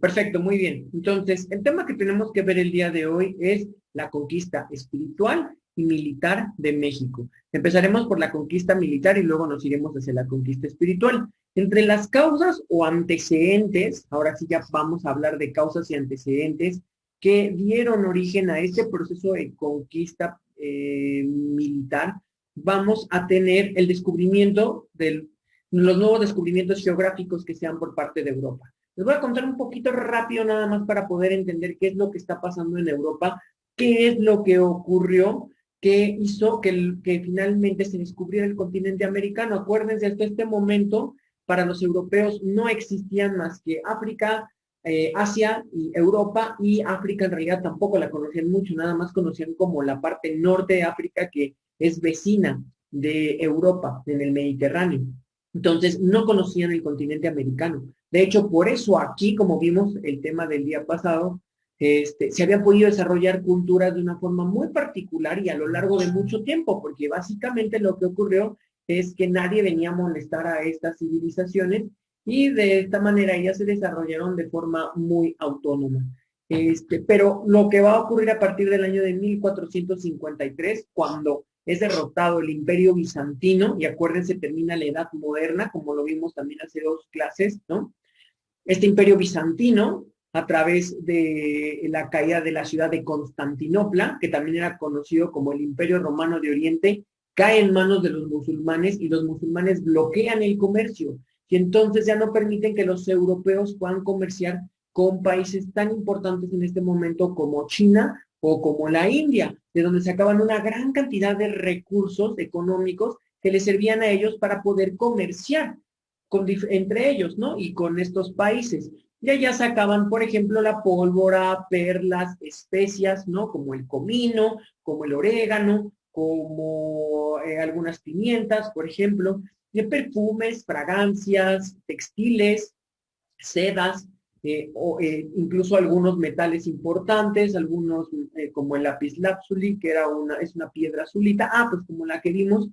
Perfecto, muy bien. Entonces, el tema que tenemos que ver el día de hoy es la conquista espiritual y militar de México. Empezaremos por la conquista militar y luego nos iremos hacia la conquista espiritual. Entre las causas o antecedentes, ahora sí ya vamos a hablar de causas y antecedentes que dieron origen a este proceso de conquista militar, vamos a tener el descubrimiento de los nuevos descubrimientos geográficos que sean por parte de Europa. Les voy a contar un poquito rápido nada más para poder entender qué es lo que está pasando en Europa, qué es lo que ocurrió, qué hizo que finalmente se descubriera el continente americano. Acuérdense, hasta este momento, para los europeos no existían más que África, Asia y Europa, y África en realidad tampoco la conocían mucho, nada más conocían como la parte norte de África que es vecina de Europa, en el Mediterráneo. Entonces, no conocían el continente americano. De hecho, por eso aquí, como vimos el tema del día pasado, se habían podido desarrollar culturas de una forma muy particular y a lo largo de mucho tiempo, porque básicamente lo que ocurrió es que nadie venía a molestar a estas civilizaciones y de esta manera ellas se desarrollaron de forma muy autónoma. Pero lo que va a ocurrir a partir del año de 1453, cuando es derrotado el Imperio Bizantino, y acuérdense, termina la Edad Moderna, como lo vimos también hace dos clases, ¿no? Este Imperio Bizantino, a través de la caída de la ciudad de Constantinopla, que también era conocido como el Imperio Romano de Oriente, cae en manos de los musulmanes y los musulmanes bloquean el comercio y entonces ya no permiten que los europeos puedan comerciar con países tan importantes en este momento como China o como la India, de donde sacaban una gran cantidad de recursos económicos que les servían a ellos para poder comerciar entre ellos, ¿no? Y con estos países. Y allá sacaban, por ejemplo, la pólvora, perlas, especias, ¿no? Como el comino, como el orégano, como algunas pimientas, por ejemplo, de perfumes, fragancias, textiles, sedas, incluso algunos metales importantes, algunos como el lapislázuli, que es una piedra azulita, pues como la que vimos,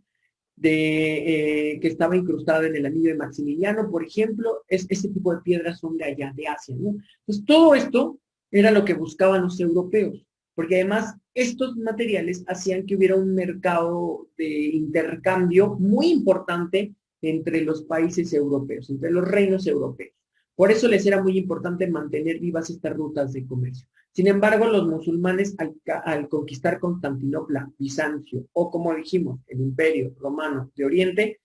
que estaba incrustada en el anillo de Maximiliano, por ejemplo, ese tipo de piedras son de allá, de Asia, ¿no? Entonces, todo esto era lo que buscaban los europeos, porque además estos materiales hacían que hubiera un mercado de intercambio muy importante entre los países europeos, entre los reinos europeos. Por eso les era muy importante mantener vivas estas rutas de comercio. Sin embargo, los musulmanes, al conquistar Constantinopla, Bizancio, o como dijimos, el Imperio Romano de Oriente,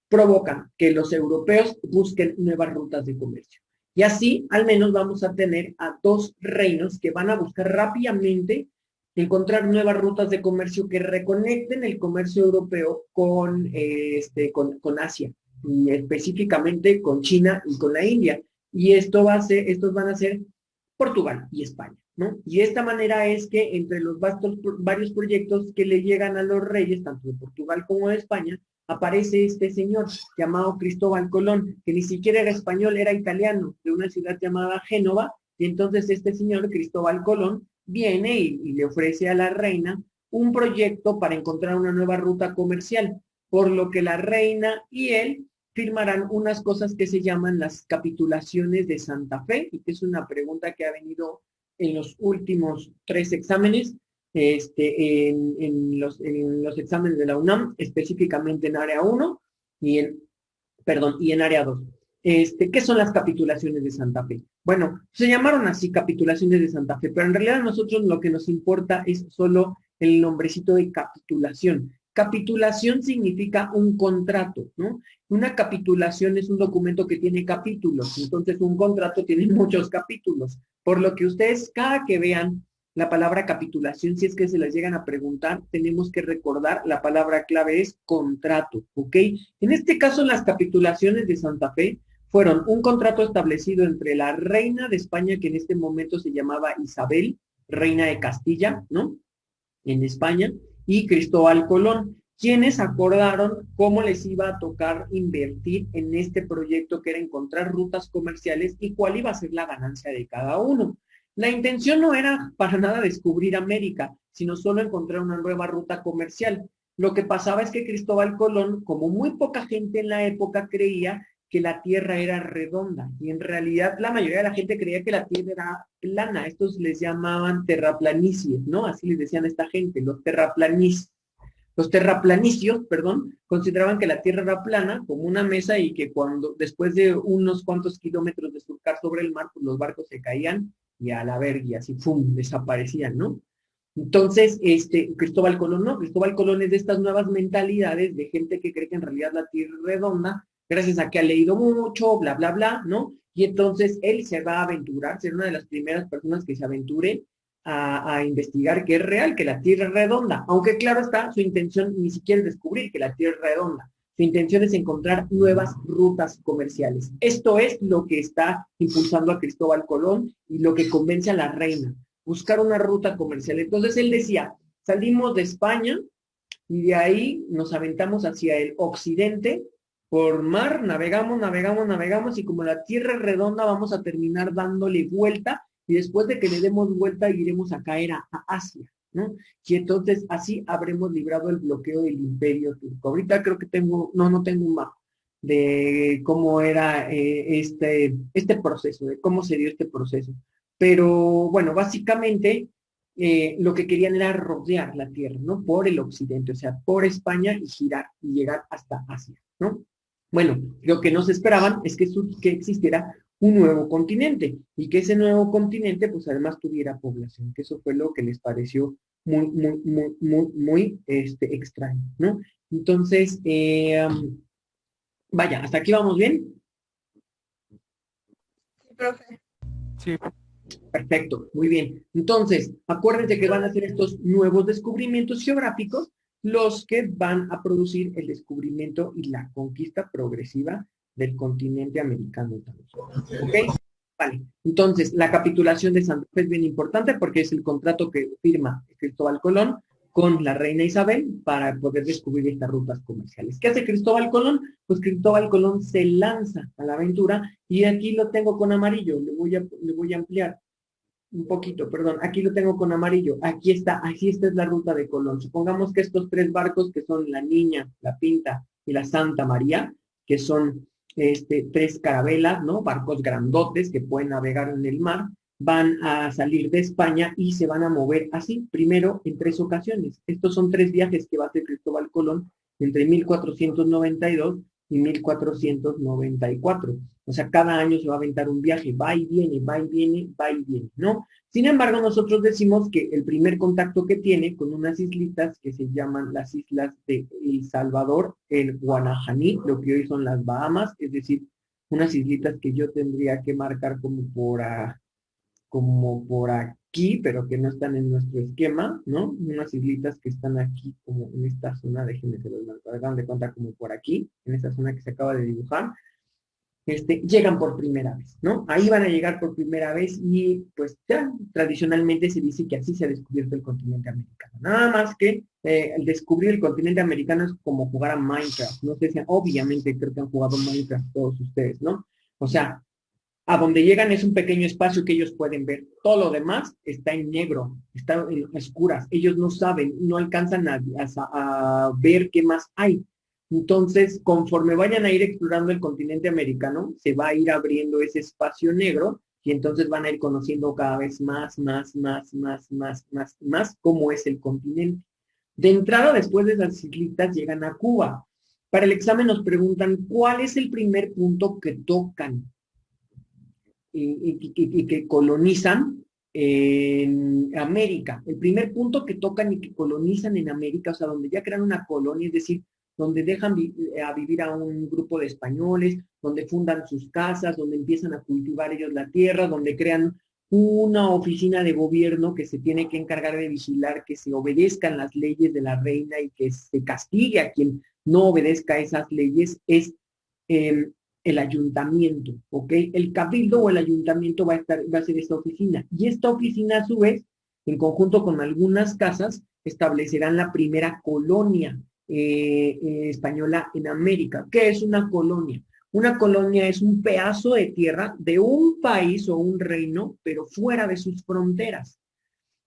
provocan que los europeos busquen nuevas rutas de comercio. Y así, al menos, vamos a tener a dos reinos que van a buscar rápidamente encontrar nuevas rutas de comercio que reconecten el comercio europeo con Asia, y específicamente con China y con la India. Y estos van a ser Portugal y España, ¿no? Y de esta manera es que entre los varios proyectos que le llegan a los reyes, tanto de Portugal como de España, aparece este señor llamado Cristóbal Colón, que ni siquiera era español, era italiano, de una ciudad llamada Génova, y entonces este señor Cristóbal Colón viene y le ofrece a la reina un proyecto para encontrar una nueva ruta comercial, por lo que la reina y él firmarán unas cosas que se llaman las capitulaciones de Santa Fe, y que es una pregunta que ha venido en los últimos 3 exámenes, en los exámenes de la UNAM, específicamente en área 1 y en área 2. ¿Qué son las capitulaciones de Santa Fe? Bueno, se llamaron así capitulaciones de Santa Fe, pero en realidad a nosotros lo que nos importa es solo el nombrecito de capitulación. Capitulación significa un contrato, ¿no? Una capitulación es un documento que tiene capítulos, entonces un contrato tiene muchos capítulos, por lo que ustedes cada que vean la palabra capitulación, si es que se las llegan a preguntar, tenemos que recordar, la palabra clave es contrato, ¿ok? En este caso, las capitulaciones de Santa Fe fueron un contrato establecido entre la reina de España, que en este momento se llamaba Isabel, reina de Castilla, ¿no? En España, y Cristóbal Colón, quienes acordaron cómo les iba a tocar invertir en este proyecto, que era encontrar rutas comerciales y cuál iba a ser la ganancia de cada uno. La intención no era para nada descubrir América, sino solo encontrar una nueva ruta comercial. Lo que pasaba es que Cristóbal Colón, como muy poca gente en la época, creía que la Tierra era redonda y en realidad la mayoría de la gente creía que la Tierra era plana. Estos les llamaban terraplanicies, ¿no? Así les decían a esta gente, los terraplanis. Los terraplanicios, perdón, consideraban que la Tierra era plana como una mesa y que cuando después de unos cuantos kilómetros de surcar sobre el mar, pues los barcos se caían y a la verga y así, ¡pum!, desaparecían, ¿no? Entonces, Cristóbal Colón no, Cristóbal Colón es de estas nuevas mentalidades de gente que cree que en realidad la Tierra es redonda, gracias a que ha leído mucho, bla, bla, bla, ¿no? Y entonces él se va a aventurar, ser una de las primeras personas que se aventure a investigar que es real, que la Tierra es redonda, aunque claro está, su intención ni siquiera es descubrir que la Tierra es redonda, su intención es encontrar nuevas rutas comerciales. Esto es lo que está impulsando a Cristóbal Colón y lo que convence a la reina, buscar una ruta comercial. Entonces él decía, salimos de España y de ahí nos aventamos hacia el occidente, por mar, navegamos, navegamos, navegamos y como la Tierra es redonda vamos a terminar dándole vuelta y después de que le demos vuelta iremos a caer a Asia, ¿no? Y entonces así habremos librado el bloqueo del Imperio Turco. Ahorita creo que tengo, no tengo un mapa de cómo era este proceso, de cómo se dio este proceso. Pero bueno, básicamente lo que querían era rodear la Tierra, ¿no? Por el occidente, o sea, por España y girar y llegar hasta Asia, ¿no? Bueno, lo que no se esperaban es que existiera un nuevo continente y que ese nuevo continente pues además tuviera población, que eso fue lo que les pareció muy extraño, ¿no? Entonces, vaya, hasta aquí vamos bien. Sí, profe. Sí. Perfecto, muy bien. Entonces, acuérdense que van a ser estos nuevos descubrimientos geográficos los que van a producir el descubrimiento y la conquista progresiva del continente americano también. ¿Ok? Vale. Entonces, la capitulación de Santa Fe es bien importante porque es el contrato que firma Cristóbal Colón con la reina Isabel para poder descubrir estas rutas comerciales. ¿Qué hace Cristóbal Colón? Pues Cristóbal Colón se lanza a la aventura y aquí lo tengo con amarillo, le voy a ampliar un poquito, perdón, aquí lo tengo con amarillo, aquí está, esta es la ruta de Colón. Supongamos que estos tres barcos que son la Niña, la Pinta y la Santa María, que son tres carabelas, ¿no? Barcos grandotes que pueden navegar en el mar, van a salir de España y se van a mover así, primero en tres ocasiones. Estos son tres viajes que va a hacer Cristóbal Colón entre 1492 y 1494. O sea, cada año se va a aventar un viaje, va y viene, va y viene, va y viene, ¿no? Sin embargo, nosotros decimos que el primer contacto que tiene con unas islitas que se llaman las islas de El Salvador, el Guanajaní, lo que hoy son las Bahamas, es decir, unas islitas que yo tendría que marcar como por aquí, pero que no están en nuestro esquema, ¿no? Unas islitas que están aquí como en esta zona, déjenme se los hagan de cuenta como por aquí, en esta zona que se acaba de dibujar, llegan por primera vez, ¿no? Ahí van a llegar por primera vez y pues ya tradicionalmente se dice que así se ha descubierto el continente americano. Nada más que el descubrir el continente americano es como jugar a Minecraft, no sé si, obviamente creo que han jugado Minecraft todos ustedes, ¿no? O sea, a donde llegan es un pequeño espacio que ellos pueden ver. Todo lo demás está en negro, está en oscuras. Ellos no saben, no alcanzan a ver qué más hay. Entonces, conforme vayan a ir explorando el continente americano, se va a ir abriendo ese espacio negro y entonces van a ir conociendo cada vez más cómo es el continente. De entrada, después de esas islitas, llegan a Cuba. Para el examen nos preguntan, ¿cuál es el primer punto que tocan y que colonizan en América? El primer punto que tocan y que colonizan en América, o sea, donde ya crean una colonia, es decir, donde dejan a vivir a un grupo de españoles, donde fundan sus casas, donde empiezan a cultivar ellos la tierra, donde crean una oficina de gobierno que se tiene que encargar de vigilar que se obedezcan las leyes de la reina y que se castigue a quien no obedezca esas leyes, es el ayuntamiento, ¿ok? El cabildo o el ayuntamiento va a ser esta oficina. Y esta oficina, a su vez, en conjunto con algunas casas, establecerán la primera colonia española en América. ¿Qué es una colonia? Una colonia es un pedazo de tierra de un país o un reino, pero fuera de sus fronteras.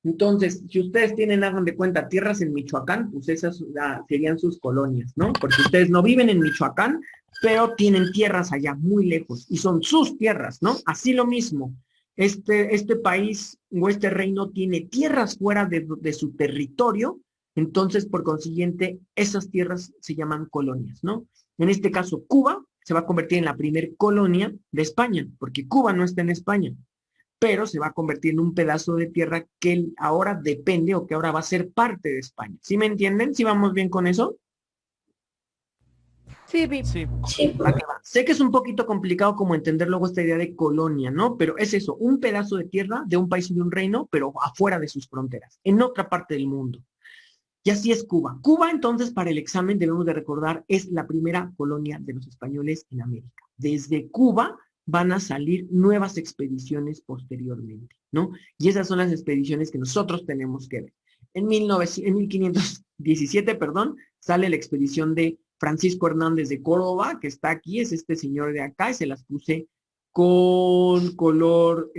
Entonces, si ustedes tienen, hagan de cuenta, tierras en Michoacán, pues esas serían sus colonias, ¿no? Porque ustedes no viven en Michoacán, pero tienen tierras allá muy lejos y son sus tierras, ¿no? Así lo mismo, este país o este reino tiene tierras fuera de su territorio, entonces por consiguiente esas tierras se llaman colonias, ¿no? En este caso Cuba se va a convertir en la primer colonia de España, porque Cuba no está en España, pero se va a convertir en un pedazo de tierra que ahora depende o que ahora va a ser parte de España. ¿Sí me entienden? ¿Sí vamos bien con eso? Sí, Vip. Sí, Va que va. Sé que es un poquito complicado como entender luego esta idea de colonia, ¿no? Pero es eso, un pedazo de tierra de un país y de un reino, pero afuera de sus fronteras, en otra parte del mundo. Y así es Cuba. Cuba, entonces, para el examen debemos de recordar, es la primera colonia de los españoles en América. Desde Cuba van a salir nuevas expediciones posteriormente, ¿no? Y esas son las expediciones que nosotros tenemos que ver. En 1517, perdón, sale la expedición de Francisco Hernández de Córdoba, que está aquí, es este señor de acá, y se las puse con color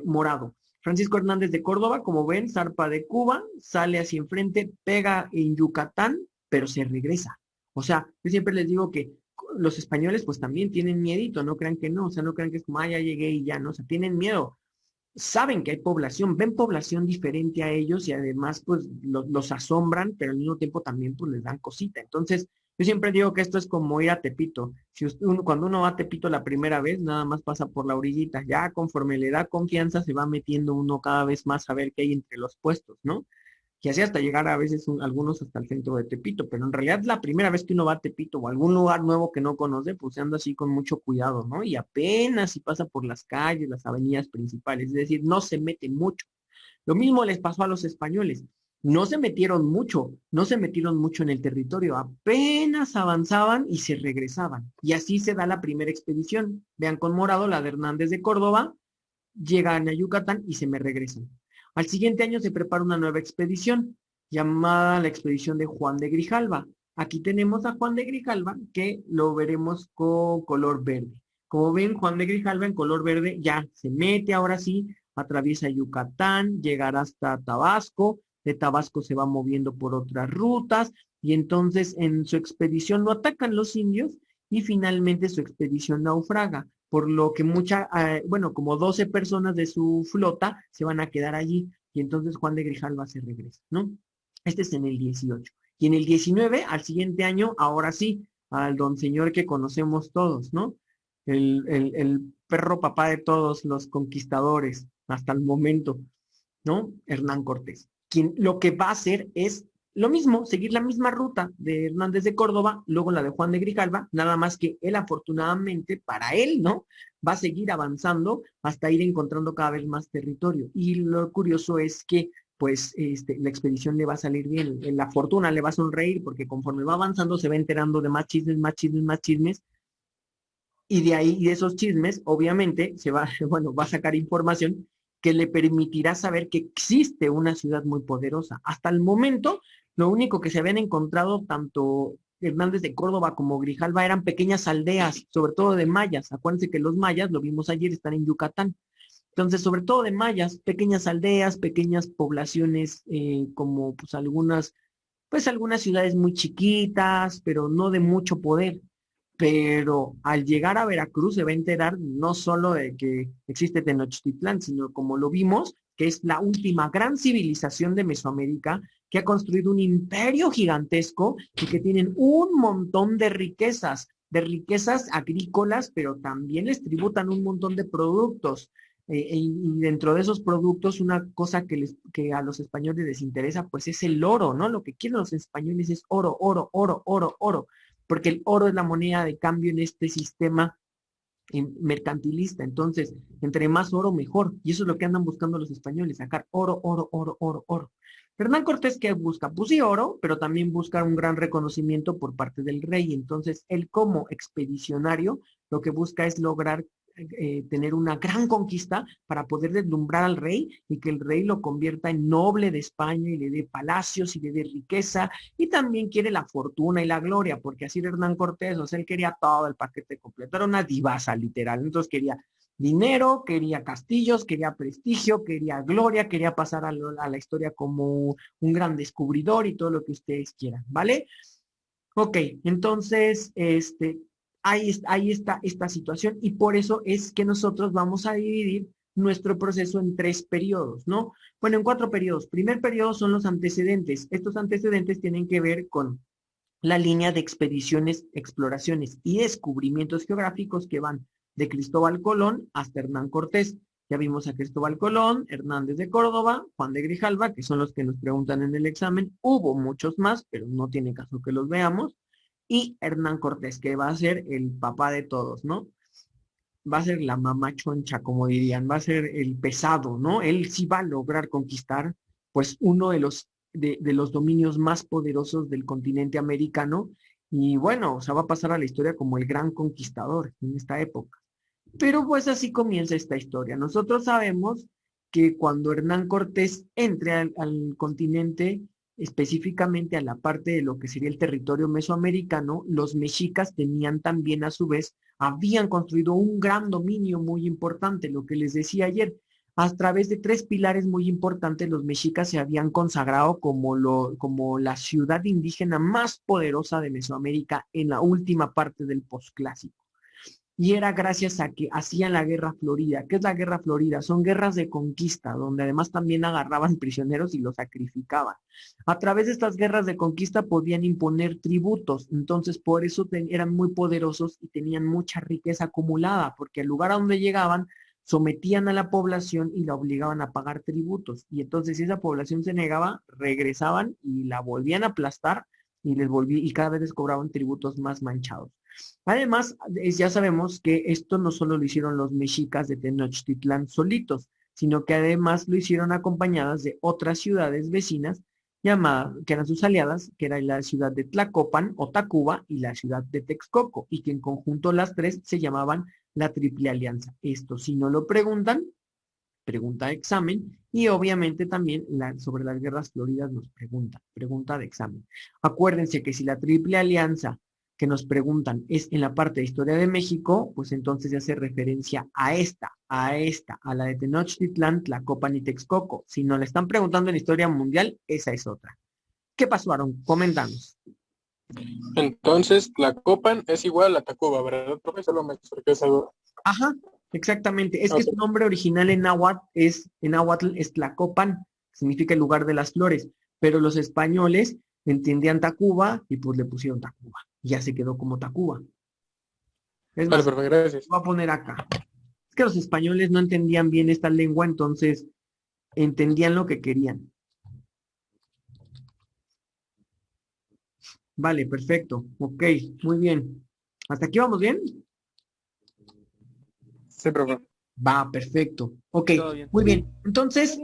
morado. Francisco Hernández de Córdoba, como ven, zarpa de Cuba, sale hacia enfrente, pega en Yucatán, pero se regresa. O sea, yo siempre les digo que los españoles pues también tienen miedito, no crean que no, o sea, no crean que es como, ah, ya llegué y ya, no, o sea, tienen miedo. Saben que hay población, ven población diferente a ellos y además pues los asombran, pero al mismo tiempo también pues les dan cosita. Entonces, yo siempre digo que esto es como ir a Tepito. Si cuando uno va a Tepito la primera vez, nada más pasa por la orillita. Ya conforme le da confianza, se va metiendo uno cada vez más a ver qué hay entre los puestos, ¿no? Y así hasta llegar a veces algunos hasta el centro de Tepito, pero en realidad la primera vez que uno va a Tepito o a algún lugar nuevo que no conoce, pues se anda así con mucho cuidado, ¿no? Y apenas si pasa por las calles, las avenidas principales, es decir, no se mete mucho. Lo mismo les pasó a los españoles. No se metieron mucho, no se metieron mucho en el territorio, apenas avanzaban y se regresaban. Y así se da la primera expedición. Vean con morado la de Hernández de Córdoba, llegan a Yucatán y se me regresan. Al siguiente año se prepara una nueva expedición llamada la expedición de Juan de Grijalva. Aquí tenemos a Juan de Grijalva que lo veremos con color verde. Como ven, Juan de Grijalva en color verde ya se mete ahora sí, atraviesa Yucatán, llegará hasta Tabasco, de Tabasco se va moviendo por otras rutas y entonces en su expedición lo atacan los indios y finalmente su expedición naufraga por lo que bueno, como 12 personas de su flota se van a quedar allí y entonces Juan de Grijalva se regresa, ¿no? Este es en el 18. Y en el 19, al siguiente año, ahora sí, al don señor que conocemos todos, ¿no? El perro papá de todos los conquistadores hasta el momento, ¿no? Hernán Cortés. Quien lo que va a hacer es lo mismo, seguir la misma ruta de Hernández de Córdoba, luego la de Juan de Grijalva, nada más que él afortunadamente para él, ¿no? Va a seguir avanzando hasta ir encontrando cada vez más territorio. Y lo curioso es que pues la expedición le va a salir bien, la fortuna le va a sonreír porque conforme va avanzando se va enterando de más chismes, más chismes, más chismes y de ahí, y de esos chismes, obviamente, se va, bueno, va a sacar información que le permitirá saber que existe una ciudad muy poderosa. Hasta el momento, lo único que se habían encontrado tanto Hernández de Córdoba como Grijalva eran pequeñas aldeas, sobre todo de mayas. Acuérdense que los mayas, lo vimos ayer, están en Yucatán. Entonces, sobre todo de mayas, pequeñas aldeas, pequeñas poblaciones, como pues algunas ciudades muy chiquitas, pero no de mucho poder. Pero al llegar a Veracruz se va a enterar no solo de que existe Tenochtitlán, sino como lo vimos, que es la última gran civilización de Mesoamérica, que ha construido un imperio gigantesco y que tienen un montón de riquezas agrícolas, pero también les tributan un montón de productos. Y dentro de esos productos, una cosa que a los españoles les interesa, pues es el oro, ¿no? Lo que quieren los españoles es oro, oro, oro, oro, oro, porque el oro es la moneda de cambio en este sistema mercantilista. Entonces, entre más oro, mejor. Y eso es lo que andan buscando los españoles, sacar oro, oro, oro, oro, oro. Hernán Cortés, ¿qué busca? Pues sí, oro, pero también busca un gran reconocimiento por parte del rey. Entonces, él como expedicionario, lo que busca es lograr tener una gran conquista para poder deslumbrar al rey y que el rey lo convierta en noble de España y le dé palacios y le dé riqueza y también quiere la fortuna y la gloria, porque así era Hernán Cortés, o sea, él quería todo el paquete completo, era una divasa literal, entonces quería dinero, quería castillos, quería prestigio, quería gloria, quería pasar a la historia como un gran descubridor y todo lo que ustedes quieran, ¿vale? Ok, entonces, ahí está esta situación y por eso es que nosotros vamos a dividir nuestro proceso en 3 periodos, ¿no? Bueno, en 4 periodos. Primer periodo son los antecedentes. Estos antecedentes tienen que ver con la línea de expediciones, exploraciones y descubrimientos geográficos que van de Cristóbal Colón hasta Hernán Cortés. Ya vimos a Cristóbal Colón, Hernández de Córdoba, Juan de Grijalva, que son los que nos preguntan en el examen. Hubo muchos más, pero no tiene caso que los veamos. Y Hernán Cortés, que va a ser el papá de todos, ¿no? Va a ser la mamá choncha, como dirían, va a ser el pesado, ¿no? Él sí va a lograr conquistar, pues, uno de los dominios más poderosos del continente americano, y bueno, o sea, va a pasar a la historia como el gran conquistador en esta época. Pero pues así comienza esta historia. Nosotros sabemos que cuando Hernán Cortés entre al continente, específicamente a la parte de lo que sería el territorio mesoamericano, los mexicas tenían también a su vez, habían construido un gran dominio muy importante, lo que les decía ayer. A través de 3 pilares muy importantes, los mexicas se habían consagrado como la ciudad indígena más poderosa de Mesoamérica en la última parte del posclásico. Y era gracias a que hacían la Guerra Florida. ¿Qué es la Guerra Florida? Son guerras de conquista, donde además también agarraban prisioneros y los sacrificaban. A través de estas guerras de conquista podían imponer tributos, entonces por eso eran muy poderosos y tenían mucha riqueza acumulada, porque al lugar a donde llegaban sometían a la población y la obligaban a pagar tributos. Y entonces si esa población se negaba, regresaban y la volvían a aplastar y cada vez les cobraban tributos más manchados. Además, ya sabemos que esto no solo lo hicieron los mexicas de Tenochtitlán solitos, sino que además lo hicieron acompañadas de otras ciudades vecinas llamadas, que eran sus aliadas, que era la ciudad de Tlacopan o Tacuba y la ciudad de Texcoco, y que en conjunto las 3 se llamaban la Triple Alianza. Esto si no lo preguntan, pregunta de examen, y obviamente también sobre las guerras floridas nos pregunta de examen. Acuérdense que si la Triple Alianza que nos preguntan es en la parte de historia de México, pues entonces ya hace referencia a la de Tenochtitlán, Tlacopan y Texcoco. Si no le están preguntando en historia mundial, esa es otra. ¿Qué pasó, Aaron? Coméntanos. Entonces, la Copan es igual a Tacuba, ¿verdad, profe? Solo me surgió esa duda. Ajá, exactamente. Es que Ok. su nombre original en náhuatl es Tlacopan, significa el lugar de las flores, pero los españoles entendían Tacuba y pues le pusieron Tacuba. Y ya se quedó como Tacuba. Es Vale, más, profe, gracias. voy a poner acá. Es que los españoles no entendían bien esta lengua, entonces entendían lo que querían. Vale, perfecto. Ok, muy bien. ¿Hasta aquí vamos bien? Sí, profe. Va, perfecto. Ok, Todo bien. muy bien. Entonces,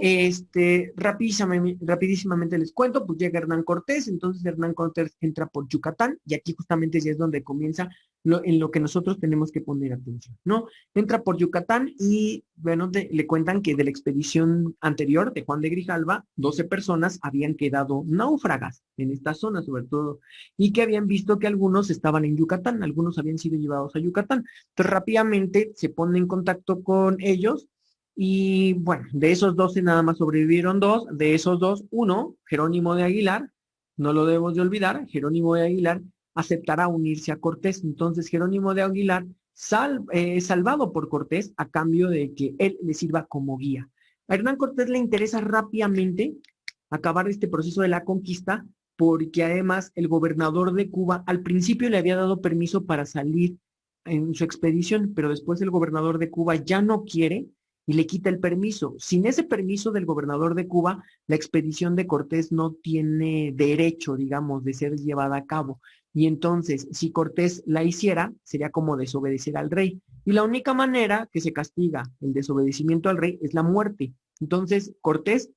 rapidísimamente les cuento, pues llega Hernán Cortés, entonces Hernán Cortés entra por Yucatán, y aquí justamente ya es donde comienza en lo que nosotros tenemos que poner atención, ¿no? Entra por Yucatán y, bueno, le cuentan que de la expedición anterior de Juan de Grijalva, 12 personas habían quedado náufragas en esta zona, sobre todo, y que habían visto que algunos estaban en Yucatán, algunos habían sido llevados a Yucatán. Entonces rápidamente se pone en contacto con ellos y bueno, de esos 12 nada más sobrevivieron 2, de esos 2, uno, Jerónimo de Aguilar, no lo debemos de olvidar, Jerónimo de Aguilar aceptará unirse a Cortés. Entonces Jerónimo de Aguilar es salvado por Cortés a cambio de que él le sirva como guía. A Hernán Cortés le interesa rápidamente acabar este proceso de la conquista porque además el gobernador de Cuba al principio le había dado permiso para salir en su expedición, pero después el gobernador de Cuba ya no quiere y le quita el permiso. Sin ese permiso del gobernador de Cuba, la expedición de Cortés no tiene derecho, digamos, de ser llevada a cabo. Y entonces, si Cortés la hiciera, sería como desobedecer al rey. Y la única manera que se castiga el desobedecimiento al rey es la muerte. Entonces, Cortés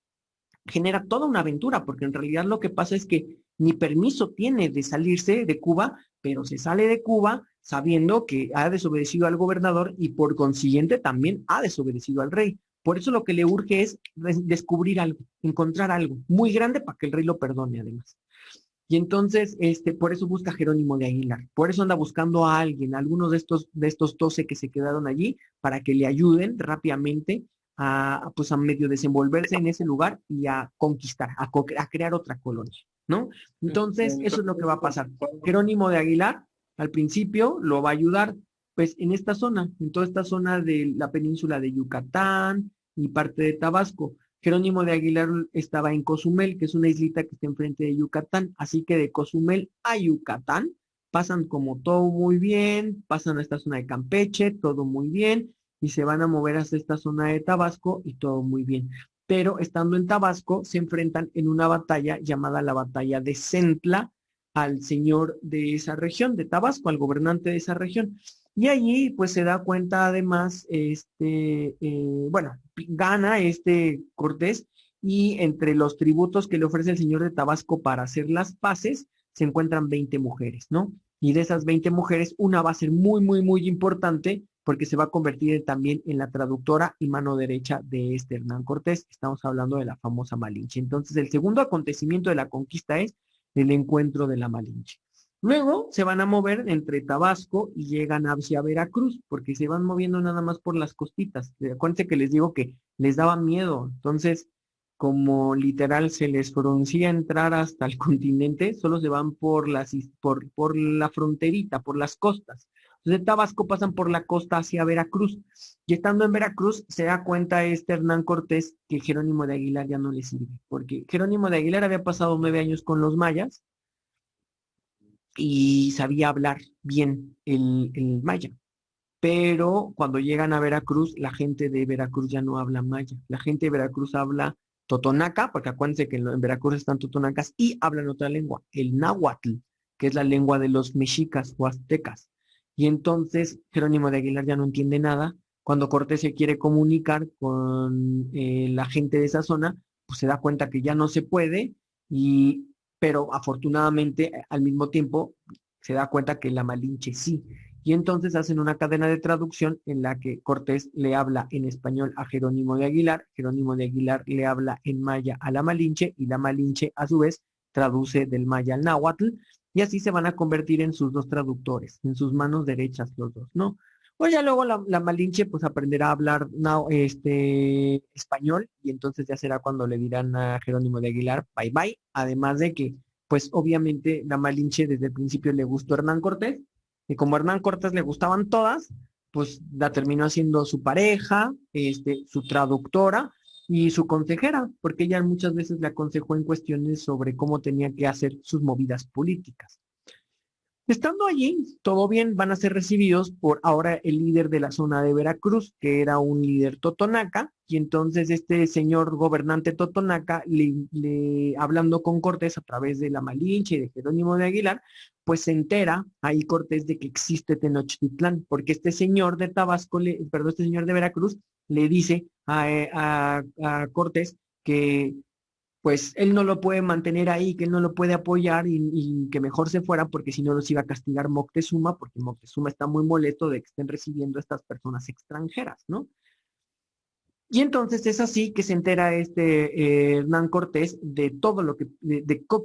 genera toda una aventura, porque en realidad lo que pasa es que ni permiso tiene de salirse de Cuba, pero se sale de Cuba sabiendo que ha desobedecido al gobernador y por consiguiente también ha desobedecido al rey. Por eso lo que le urge es descubrir algo, encontrar algo muy grande para que el rey lo perdone además. Y entonces, por eso busca a Jerónimo de Aguilar, por eso anda buscando a alguien, a algunos de estos 12 que se quedaron allí, para que le ayuden rápidamente pues a medio desenvolverse en ese lugar y a conquistar, a crear otra colonia, ¿no? Entonces, eso es lo que va a pasar. Jerónimo de Aguilar Al principio lo va a ayudar, pues en esta zona, en toda esta zona de la península de Yucatán y parte de Tabasco. Jerónimo de Aguilar estaba en Cozumel, que es una islita que está enfrente de Yucatán, así que de Cozumel a Yucatán pasan como todo muy bien, pasan a esta zona de Campeche, todo muy bien, y se van a mover hasta esta zona de Tabasco y todo muy bien. Pero estando en Tabasco, se enfrentan en una batalla llamada la batalla de Centla al señor de esa región, de Tabasco, al gobernante de esa región. Y allí, pues se da cuenta además, bueno, gana este Cortés y entre los tributos que le ofrece el señor de Tabasco para hacer las paces, se encuentran 20 mujeres, ¿no? Y de esas 20 mujeres, una va a ser muy, muy, muy importante porque se va a convertir también en la traductora y mano derecha de este Hernán Cortés. Estamos hablando de la famosa Malinche. Entonces, el segundo acontecimiento de la conquista es el encuentro de la Malinche. Luego se van a mover entre Tabasco y llegan hacia Veracruz, porque se van moviendo nada más por las costitas. Acuérdense que les digo que les daba miedo. Entonces, como literal se les fruncía entrar hasta el continente, solo se van por por la fronterita, por las costas. Entonces, de Tabasco pasan por la costa hacia Veracruz. Y estando en Veracruz, se da cuenta este Hernán Cortés que Jerónimo de Aguilar ya no le sirve, porque Jerónimo de Aguilar había pasado 9 años con los mayas y sabía hablar bien el maya. Pero cuando llegan a Veracruz, la gente de Veracruz ya no habla maya. La gente de Veracruz habla totonaca, porque acuérdense que en Veracruz están totonacas y hablan otra lengua, el náhuatl, que es la lengua de los mexicas o aztecas. Y entonces Jerónimo de Aguilar ya no entiende nada. Cuando Cortés se quiere comunicar con la gente de esa zona, pues se da cuenta que ya no se puede, y, pero afortunadamente al mismo tiempo se da cuenta que la Malinche sí. Y entonces hacen una cadena de traducción en la que Cortés le habla en español a Jerónimo de Aguilar le habla en maya a la Malinche y la Malinche a su vez traduce del maya al náhuatl y así se van a convertir en sus dos traductores, en sus manos derechas los dos, ¿no? Pues ya luego la Malinche pues aprenderá a hablar español y entonces ya será cuando le dirán a Jerónimo de Aguilar bye bye, además de que pues obviamente la Malinche desde el principio le gustó a Hernán Cortés y como a Hernán Cortés le gustaban todas, pues la terminó haciendo su pareja, su traductora y su consejera, porque ella muchas veces le aconsejó en cuestiones sobre cómo tenía que hacer sus movidas políticas. Estando allí, todo bien, van a ser recibidos por ahora el líder de la zona de Veracruz, que era un líder totonaca, y entonces este señor gobernante totonaca, hablando con Cortés a través de la Malinche y de Jerónimo de Aguilar, pues se entera ahí Cortés de que existe Tenochtitlán, porque este señor de Tabasco, perdón, este señor de Veracruz, le dice a Cortés que pues él no lo puede mantener ahí, que él no lo puede apoyar y que mejor se fuera porque si no los iba a castigar Moctezuma, porque Moctezuma está muy molesto de que estén recibiendo a estas personas extranjeras, ¿no? Y entonces es así que se entera Hernán Cortés de todo lo que,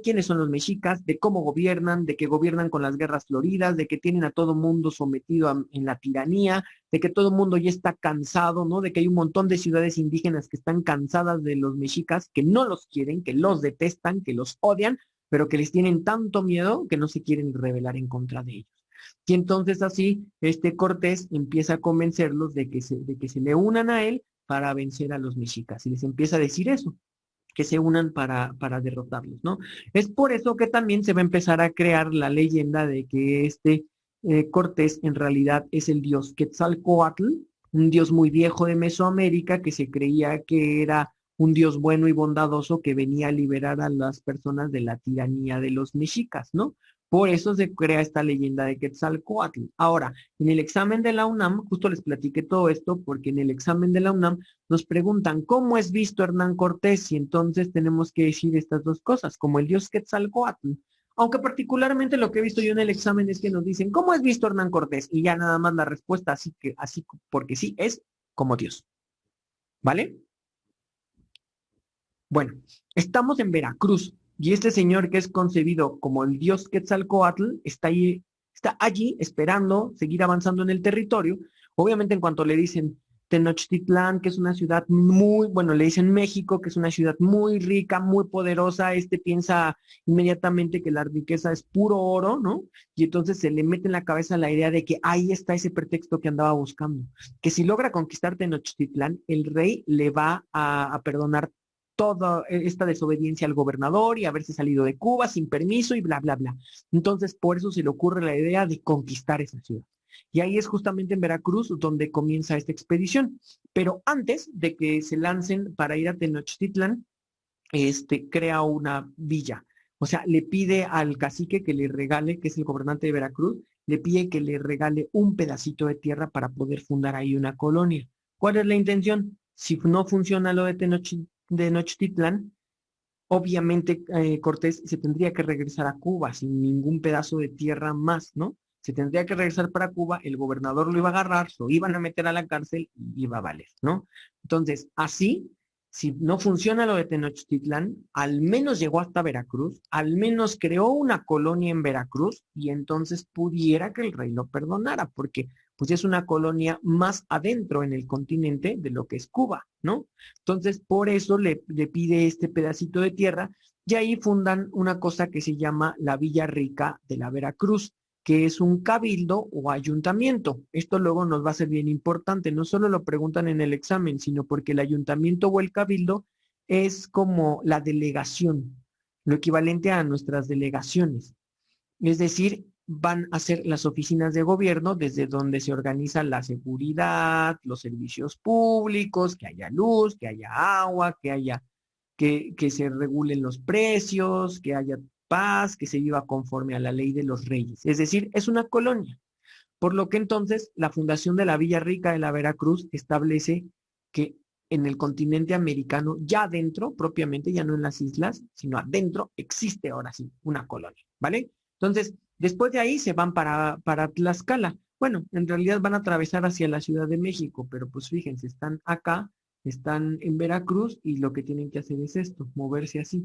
quiénes son los mexicas, de cómo gobiernan, de que gobiernan con las guerras floridas, de que tienen a todo mundo sometido en la tiranía, de que todo mundo ya está cansado, ¿no? De que hay un montón de ciudades indígenas que están cansadas de los mexicas, que no los quieren, que los detestan, que los odian, pero que les tienen tanto miedo que no se quieren rebelar en contra de ellos. Y entonces así, Cortés empieza a convencerlos de que se le unan a él para vencer a los mexicas. Y les empieza a decir eso, que se unan para derrotarlos, ¿no? Es por eso que también se va a empezar a crear la leyenda de que Cortés en realidad es el dios Quetzalcóatl, un dios muy viejo de Mesoamérica que se creía que era un dios bueno y bondadoso que venía a liberar a las personas de la tiranía de los mexicas, ¿no? Por eso se crea esta leyenda de Quetzalcóatl. Ahora, en el examen de la UNAM, justo les platiqué todo esto porque en el examen de la UNAM nos preguntan cómo es visto Hernán Cortés y entonces tenemos que decir estas dos cosas, como el dios Quetzalcóatl. Aunque particularmente lo que he visto yo en el examen es que nos dicen, ¿cómo es visto Hernán Cortés? Y ya nada más la respuesta, así porque sí, es como Dios. ¿Vale? Bueno, estamos en Veracruz y este señor que es concebido como el dios Quetzalcóatl está allí esperando seguir avanzando en el territorio. Obviamente en cuanto le dicen, Tenochtitlán, que es una ciudad muy, bueno, le dicen México, que es una ciudad muy rica, muy poderosa. Piensa inmediatamente que la riqueza es puro oro, ¿no? Y entonces se le mete en la cabeza la idea de que ahí está ese pretexto que andaba buscando, que si logra conquistar Tenochtitlán, el rey le va a perdonar toda esta desobediencia al gobernador y haberse salido de Cuba sin permiso y bla, bla, bla. Entonces, por eso se le ocurre la idea de conquistar esa ciudad. Y ahí es justamente en Veracruz donde comienza esta expedición. Pero antes de que se lancen para ir a Tenochtitlán, crea una villa. O sea, le pide al cacique que le regale, que es el gobernante de Veracruz, le pide que le regale un pedacito de tierra para poder fundar ahí una colonia. ¿Cuál es la intención? Si no funciona lo de Tenochtitlán, obviamente Cortés se tendría que regresar a Cuba sin ningún pedazo de tierra más, ¿no? Se tendría que regresar para Cuba, el gobernador lo iba a agarrar, lo iban a meter a la cárcel y iba a valer, ¿no? Entonces, así, si no funciona lo de Tenochtitlán, al menos llegó hasta Veracruz, al menos creó una colonia en Veracruz y entonces pudiera que el rey lo perdonara, porque pues es una colonia más adentro en el continente de lo que es Cuba, ¿no? Entonces, por eso le pide este pedacito de tierra y ahí fundan una cosa que se llama la Villa Rica de la Veracruz, que es un cabildo o ayuntamiento. Esto luego nos va a ser bien importante, no solo lo preguntan en el examen, sino porque el ayuntamiento o el cabildo es como la delegación, lo equivalente a nuestras delegaciones. Es decir, van a ser las oficinas de gobierno desde donde se organiza la seguridad, los servicios públicos, que haya luz, que haya agua, que se regulen los precios, que haya paz, que se viva conforme a la ley de los reyes. Es decir, es una colonia. Por lo que entonces la fundación de la Villa Rica de la Veracruz establece que en el continente americano, ya adentro, propiamente, ya no en las islas, sino adentro, existe ahora sí una colonia, ¿vale? Entonces, después de ahí se van para Tlaxcala. Bueno, en realidad van a atravesar hacia la Ciudad de México, pero pues fíjense, están acá, están en Veracruz y lo que tienen que hacer es esto, moverse así.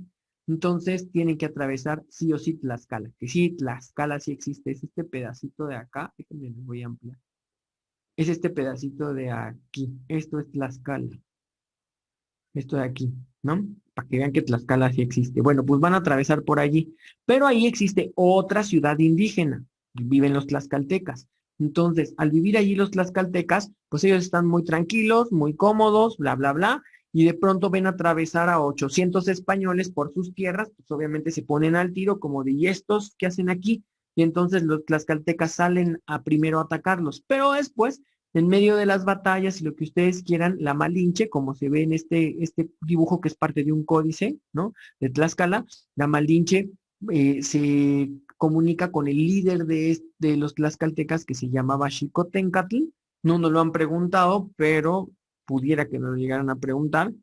Entonces tienen que atravesar sí o sí Tlaxcala, que sí, Tlaxcala sí existe, es este pedacito de acá, déjenme, les voy a ampliar. Es este pedacito de aquí, esto es Tlaxcala, esto de aquí, ¿no? Para que vean que Tlaxcala sí existe. Bueno, pues van a atravesar por allí, pero ahí existe otra ciudad indígena, viven los tlaxcaltecas. Entonces, al vivir allí los tlaxcaltecas, pues ellos están muy tranquilos, muy cómodos, bla, bla, bla, y de pronto ven atravesar a 800 españoles por sus tierras, pues obviamente se ponen al tiro como de, ¿y estos qué hacen aquí? Y entonces los tlaxcaltecas salen a primero a atacarlos, pero después en medio de las batallas y lo que ustedes quieran, la Malinche, como se ve en este dibujo que es parte de un códice, ¿no? De Tlaxcala, la Malinche se comunica con el líder de los tlaxcaltecas que se llamaba Xicoténcatl. No nos lo han preguntado, pero pudiera que nos lo llegaran a preguntar.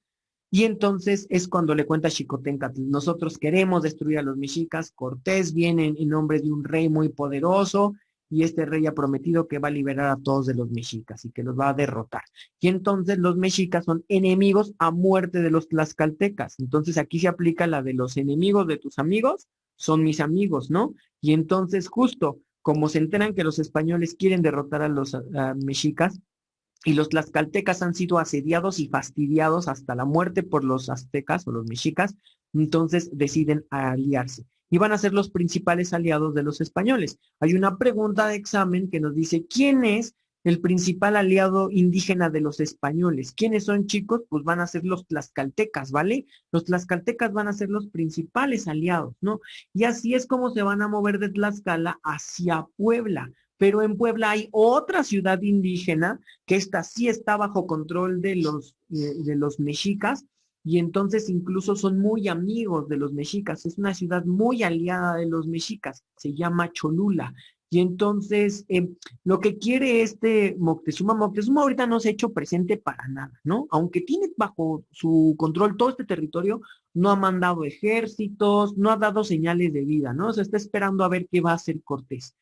Y entonces es cuando le cuenta a Xicoténcatl, nosotros queremos destruir a los mexicas, Cortés viene en nombre de un rey muy poderoso y este rey ha prometido que va a liberar a todos de los mexicas y que los va a derrotar. Y entonces los mexicas son enemigos a muerte de los tlaxcaltecas. Entonces aquí se aplica la de los enemigos de tus amigos son mis amigos, ¿no? Y entonces justo como se enteran que los españoles quieren derrotar a los mexicas, y los tlaxcaltecas han sido asediados y fastidiados hasta la muerte por los aztecas o los mexicas, entonces deciden aliarse y van a ser los principales aliados de los españoles. Hay una pregunta de examen que nos dice, ¿quién es el principal aliado indígena de los españoles? ¿Quiénes son, chicos? Pues van a ser los tlaxcaltecas, ¿vale? Los tlaxcaltecas van a ser los principales aliados, ¿no? Y así es como se van a mover de Tlaxcala hacia Puebla. Pero en Puebla hay otra ciudad indígena que esta sí está bajo control de los mexicas y entonces incluso son muy amigos de los mexicas. Es una ciudad muy aliada de los mexicas, se llama Cholula. Y entonces lo que quiere Moctezuma ahorita no se ha hecho presente para nada, ¿no? Aunque tiene bajo su control todo este territorio, no ha mandado ejércitos, no ha dado señales de vida, ¿no? Se está esperando a ver qué va a hacer Cortés,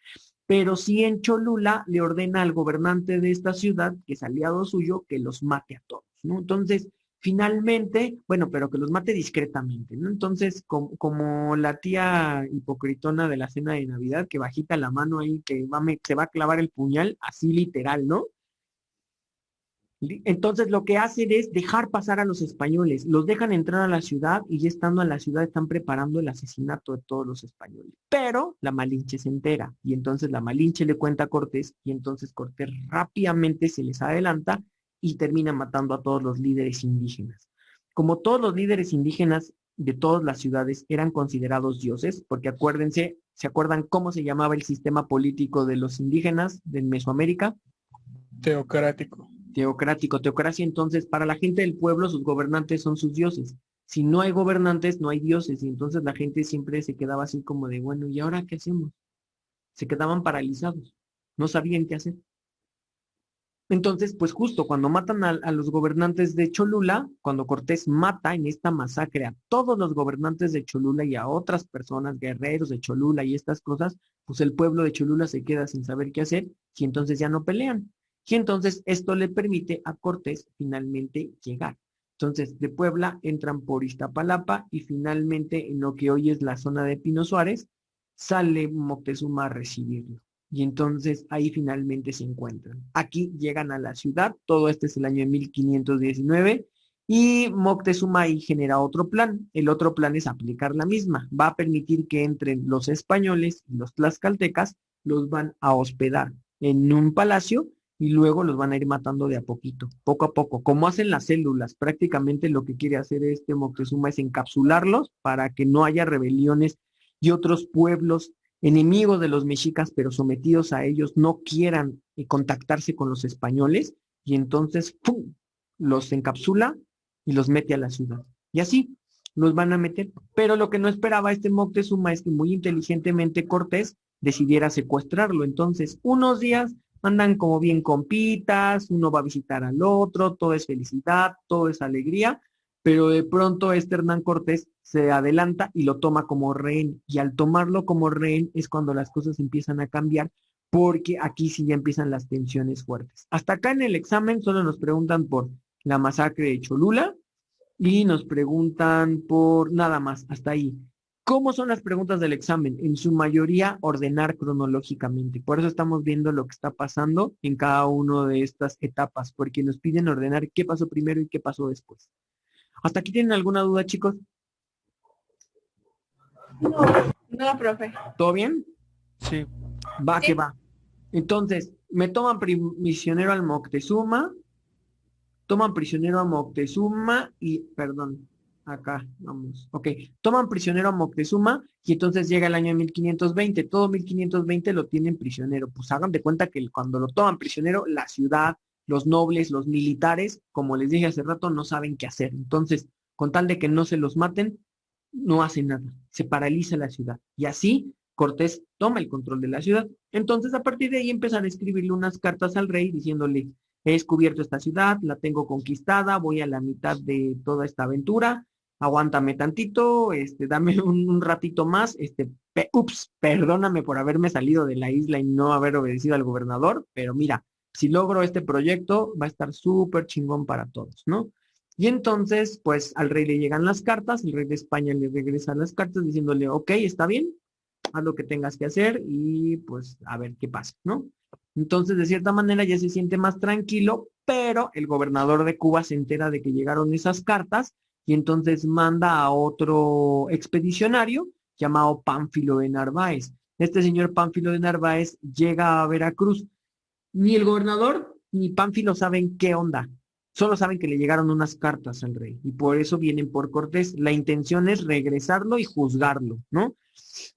pero sí en Cholula le ordena al gobernante de esta ciudad, que es aliado suyo, que los mate a todos, ¿no? Entonces, finalmente, bueno, pero que los mate discretamente, ¿no? Entonces, como la tía hipocritona de la cena de Navidad, que bajita la mano ahí, que se va a clavar el puñal, así literal, ¿no? Entonces lo que hacen es dejar pasar a los españoles, los dejan entrar a la ciudad y ya estando en la ciudad están preparando el asesinato de todos los españoles. Pero la Malinche se entera y entonces la Malinche le cuenta a Cortés y entonces Cortés rápidamente se les adelanta y termina matando a todos los líderes indígenas. Como todos los líderes indígenas de todas las ciudades eran considerados dioses, porque acuérdense, ¿se acuerdan cómo se llamaba el sistema político de los indígenas de Mesoamérica? Teocrático. Teocrático, teocracia, entonces para la gente del pueblo sus gobernantes son sus dioses. Si no hay gobernantes, no hay dioses, y entonces la gente siempre se quedaba así como de, bueno, ¿y ahora qué hacemos? Se quedaban paralizados, no sabían qué hacer. Entonces, pues justo cuando matan a los gobernantes de Cholula, cuando Cortés mata en esta masacre a todos los gobernantes de Cholula y a otras personas, guerreros de Cholula y estas cosas, pues el pueblo de Cholula se queda sin saber qué hacer y entonces ya no pelean. Y entonces esto le permite a Cortés finalmente llegar. Entonces de Puebla entran por Iztapalapa y finalmente en lo que hoy es la zona de Pino Suárez, sale Moctezuma a recibirlo. Y entonces ahí finalmente se encuentran. Aquí llegan a la ciudad, todo este es el año de 1519, y Moctezuma ahí genera otro plan. El otro plan es aplicar la misma. Va a permitir que entren los españoles y los tlaxcaltecas, los van a hospedar en un palacio y luego los van a ir matando de a poquito, poco a poco, como hacen las células. Prácticamente lo que quiere hacer este Moctezuma es encapsularlos para que no haya rebeliones y otros pueblos enemigos de los mexicas, pero sometidos a ellos, no quieran contactarse con los españoles, y entonces ¡pum!, los encapsula y los mete a la ciudad. Y así los van a meter. Pero lo que no esperaba este Moctezuma es que muy inteligentemente Cortés decidiera secuestrarlo. Entonces, unos días andan como bien compitas, uno va a visitar al otro, todo es felicidad, todo es alegría, pero de pronto este Hernán Cortés se adelanta y lo toma como rehén, y al tomarlo como rehén es cuando las cosas empiezan a cambiar, porque aquí sí ya empiezan las tensiones fuertes. Hasta acá en el examen solo nos preguntan por la masacre de Cholula y nos preguntan por nada más, hasta ahí. ¿Cómo son las preguntas del examen? En su mayoría, ordenar cronológicamente. Por eso estamos viendo lo que está pasando en cada una de estas etapas, porque nos piden ordenar qué pasó primero y qué pasó después. ¿Hasta aquí tienen alguna duda, chicos? No, profe. ¿Todo bien? Sí. Va Sí. que va. Entonces, me toman prisionero al Moctezuma, toman prisionero a Moctezuma y, perdón, acá, vamos, ok, toman prisionero a Moctezuma y entonces llega el año 1520, todo 1520 lo tienen prisionero. Pues hagan de cuenta que cuando lo toman prisionero, la ciudad, los nobles, los militares, como les dije hace rato, no saben qué hacer. Entonces, con tal de que no se los maten, no hacen nada, se paraliza la ciudad. Y así Cortés toma el control de la ciudad. Entonces, a partir de ahí empiezan a escribirle unas cartas al rey diciéndole, he descubierto esta ciudad, la tengo conquistada, voy a la mitad de toda esta aventura, aguántame tantito, dame un ratito más, perdóname por haberme salido de la isla y no haber obedecido al gobernador, pero mira, si logro este proyecto, va a estar súper chingón para todos, ¿no? Y entonces, pues al rey le llegan las cartas, el rey de España le regresa las cartas diciéndole, ok, está bien, haz lo que tengas que hacer y pues a ver qué pasa, ¿no? Entonces, de cierta manera ya se siente más tranquilo, pero el gobernador de Cuba se entera de que llegaron esas cartas y entonces manda a otro expedicionario llamado Pánfilo de Narváez. Este señor Pánfilo de Narváez llega a Veracruz. Ni el gobernador ni Pánfilo saben qué onda. Solo saben que le llegaron unas cartas al rey y por eso vienen por Cortés. La intención es regresarlo y juzgarlo, ¿no?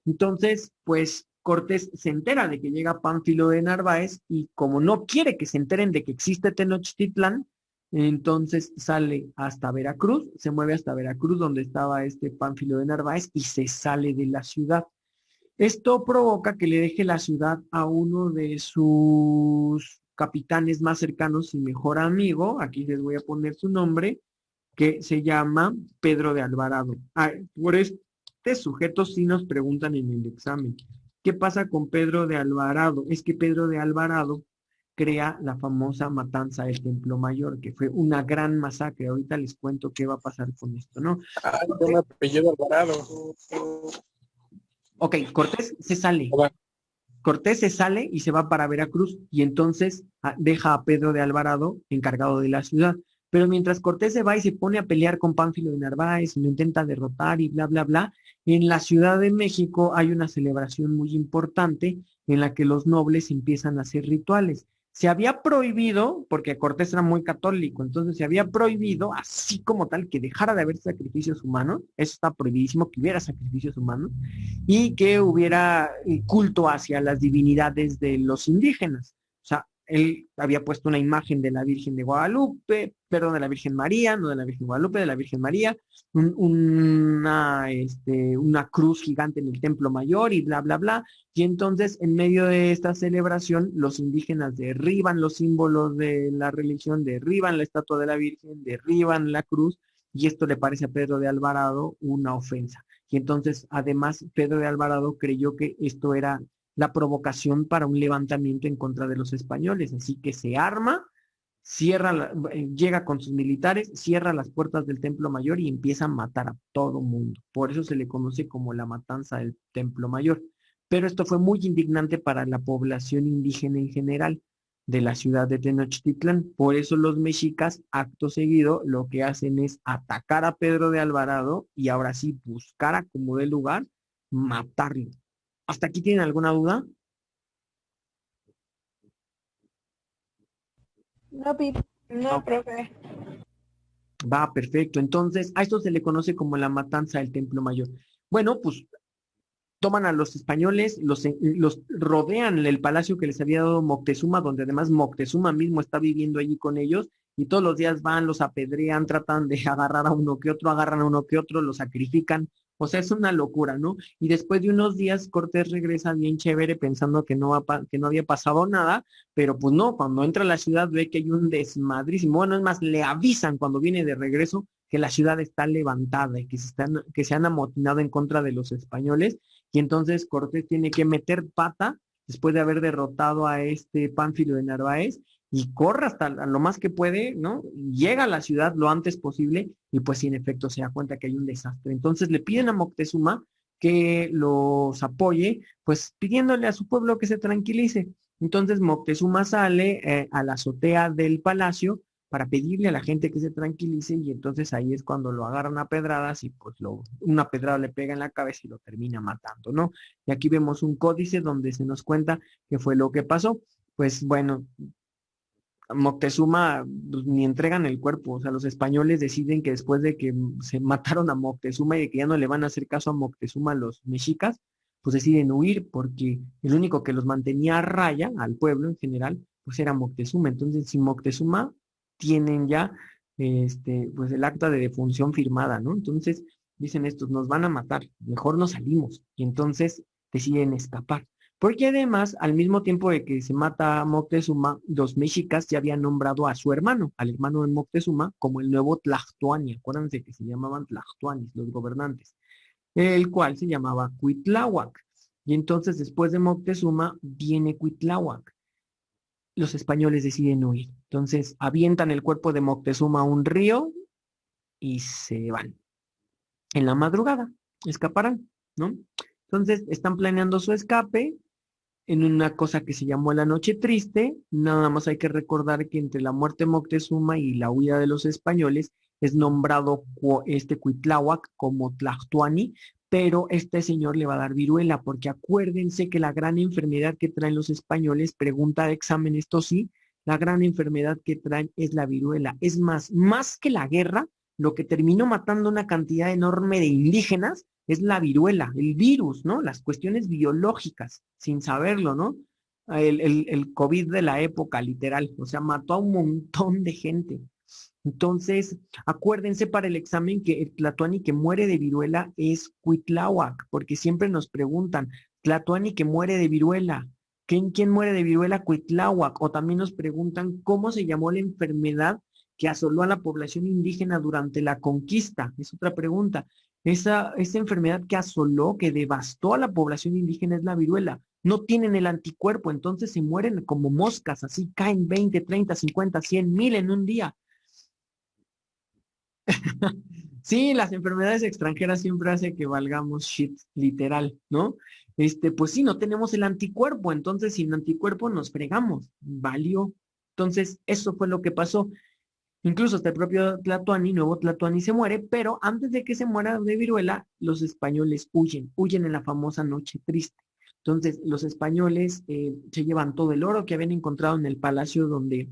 Entonces, pues Cortés se entera de que llega Pánfilo de Narváez y como no quiere que se enteren de que existe Tenochtitlán, entonces sale hasta Veracruz, se mueve hasta Veracruz donde estaba este Pánfilo de Narváez y se sale de la ciudad. Esto provoca que le deje la ciudad a uno de sus capitanes más cercanos y mejor amigo, aquí les voy a poner su nombre, que se llama Pedro de Alvarado. Por este sujeto sí nos preguntan en el examen. ¿Qué pasa con Pedro de Alvarado? Es que Pedro de Alvarado crea la famosa matanza del Templo Mayor, que fue una gran masacre. Ahorita les cuento qué va a pasar con esto, ¿no? Yo me apellido Alvarado. Ok, Cortés se sale. Cortés se sale y se va para Veracruz y entonces deja a Pedro de Alvarado encargado de la ciudad. Pero mientras Cortés se va y se pone a pelear con Pánfilo de Narváez y lo intenta derrotar y bla, bla, bla, en la Ciudad de México hay una celebración muy importante en la que los nobles empiezan a hacer rituales. Se había prohibido, porque Cortés era muy católico, entonces se había prohibido, así como tal, que dejara de haber sacrificios humanos, eso está prohibidísimo, que hubiera sacrificios humanos, y que hubiera culto hacia las divinidades de los indígenas. O sea, él había puesto una imagen de la Virgen de Guadalupe, perdón, de la Virgen María, no de la Virgen de Guadalupe, de la Virgen María, una cruz gigante en el Templo Mayor y bla, bla, bla. Y entonces, en medio de esta celebración, los indígenas derriban los símbolos de la religión, derriban la estatua de la Virgen, derriban la cruz, y esto le parece a Pedro de Alvarado una ofensa. Y entonces, además, Pedro de Alvarado creyó que esto era la provocación para un levantamiento en contra de los españoles. Así que se arma, llega con sus militares, cierra las puertas del Templo Mayor y empieza a matar a todo mundo. Por eso se le conoce como la matanza del Templo Mayor. Pero esto fue muy indignante para la población indígena en general de la ciudad de Tenochtitlán. Por eso los mexicas, acto seguido, lo que hacen es atacar a Pedro de Alvarado y ahora sí buscar a como dé lugar, matarlo. ¿Hasta aquí tienen alguna duda? No, no, profe. Va, perfecto. Entonces, a esto se le conoce como la matanza del Templo Mayor. Bueno, pues toman a los españoles, los rodean el palacio que les había dado Moctezuma, donde además Moctezuma mismo está viviendo allí con ellos, y todos los días van, los apedrean, tratan de agarrar a uno que otro, agarran a uno que otro, los sacrifican. O sea, es una locura, ¿no? Y después de unos días, Cortés regresa bien chévere pensando que que no había pasado nada, pero pues no, cuando entra a la ciudad ve que hay un desmadrísimo. Bueno, es más, le avisan cuando viene de regreso que la ciudad está levantada y que se han amotinado en contra de los españoles, y entonces Cortés tiene que meter pata después de haber derrotado a este Pánfilo de Narváez y corre hasta lo más que puede, ¿no? Llega a la ciudad lo antes posible y pues sí, en efecto se da cuenta que hay un desastre. Entonces le piden a Moctezuma que los apoye, pues pidiéndole a su pueblo que se tranquilice. Entonces Moctezuma sale a la azotea del palacio para pedirle a la gente que se tranquilice, y entonces ahí es cuando lo agarran a pedradas y pues una pedrada le pega en la cabeza y lo termina matando, ¿no? Y aquí vemos un códice donde se nos cuenta qué fue lo que pasó. Pues bueno, Moctezuma pues, ni entregan el cuerpo. O sea, los españoles deciden que después de que se mataron a Moctezuma y de que ya no le van a hacer caso a Moctezuma los mexicas, pues deciden huir, porque el único que los mantenía a raya, al pueblo en general, pues era Moctezuma. Entonces, sin Moctezuma tienen ya pues el acta de defunción firmada, ¿no? Entonces dicen estos, nos van a matar, mejor nos salimos. Y entonces deciden escapar. Porque además, al mismo tiempo de que se mata a Moctezuma, los mexicas ya habían nombrado a su hermano, al hermano de Moctezuma, como el nuevo Tlactuani. Acuérdense que se llamaban Tlactuanis, los gobernantes, el cual se llamaba Cuitláhuac. Y entonces, después de Moctezuma, viene Cuitláhuac. Los españoles deciden huir. Entonces, avientan el cuerpo de Moctezuma a un río y se van. En la madrugada, escaparán, ¿no? Entonces, están planeando su escape en una cosa que se llamó la Noche Triste. Nada más hay que recordar que entre la muerte de Moctezuma y la huida de los españoles es nombrado Cuitláhuac como Tlactuani, pero este señor le va a dar viruela, porque acuérdense que la gran enfermedad que traen los españoles, pregunta de examen esto sí, la gran enfermedad que traen es la viruela. Es más que la guerra, lo que terminó matando una cantidad enorme de indígenas es la viruela, el virus, ¿no? Las cuestiones biológicas, sin saberlo, ¿no? El COVID de la época, literal, o sea, mató a un montón de gente. Entonces, acuérdense para el examen que el tlatoani que muere de viruela es Cuitláhuac, porque siempre nos preguntan, tlatoani que muere de viruela, ¿quién muere de viruela? Cuitláhuac. O también nos preguntan cómo se llamó la enfermedad que asoló a la población indígena durante la conquista. Es otra pregunta. Esa enfermedad que asoló, que devastó a la población indígena es la viruela. No tienen el anticuerpo, entonces se mueren como moscas, así caen 20, 30, 50, 100, 1000 en un día. Sí, las enfermedades extranjeras siempre hace que valgamos shit, literal, ¿no? Pues sí, no tenemos el anticuerpo, entonces sin anticuerpo nos fregamos, valió. Entonces, eso fue lo que pasó. Incluso hasta el propio Tlatoani, nuevo Tlatoani se muere, pero antes de que se muera de viruela, los españoles huyen en la famosa Noche Triste. Entonces, los españoles se llevan todo el oro que habían encontrado en el palacio donde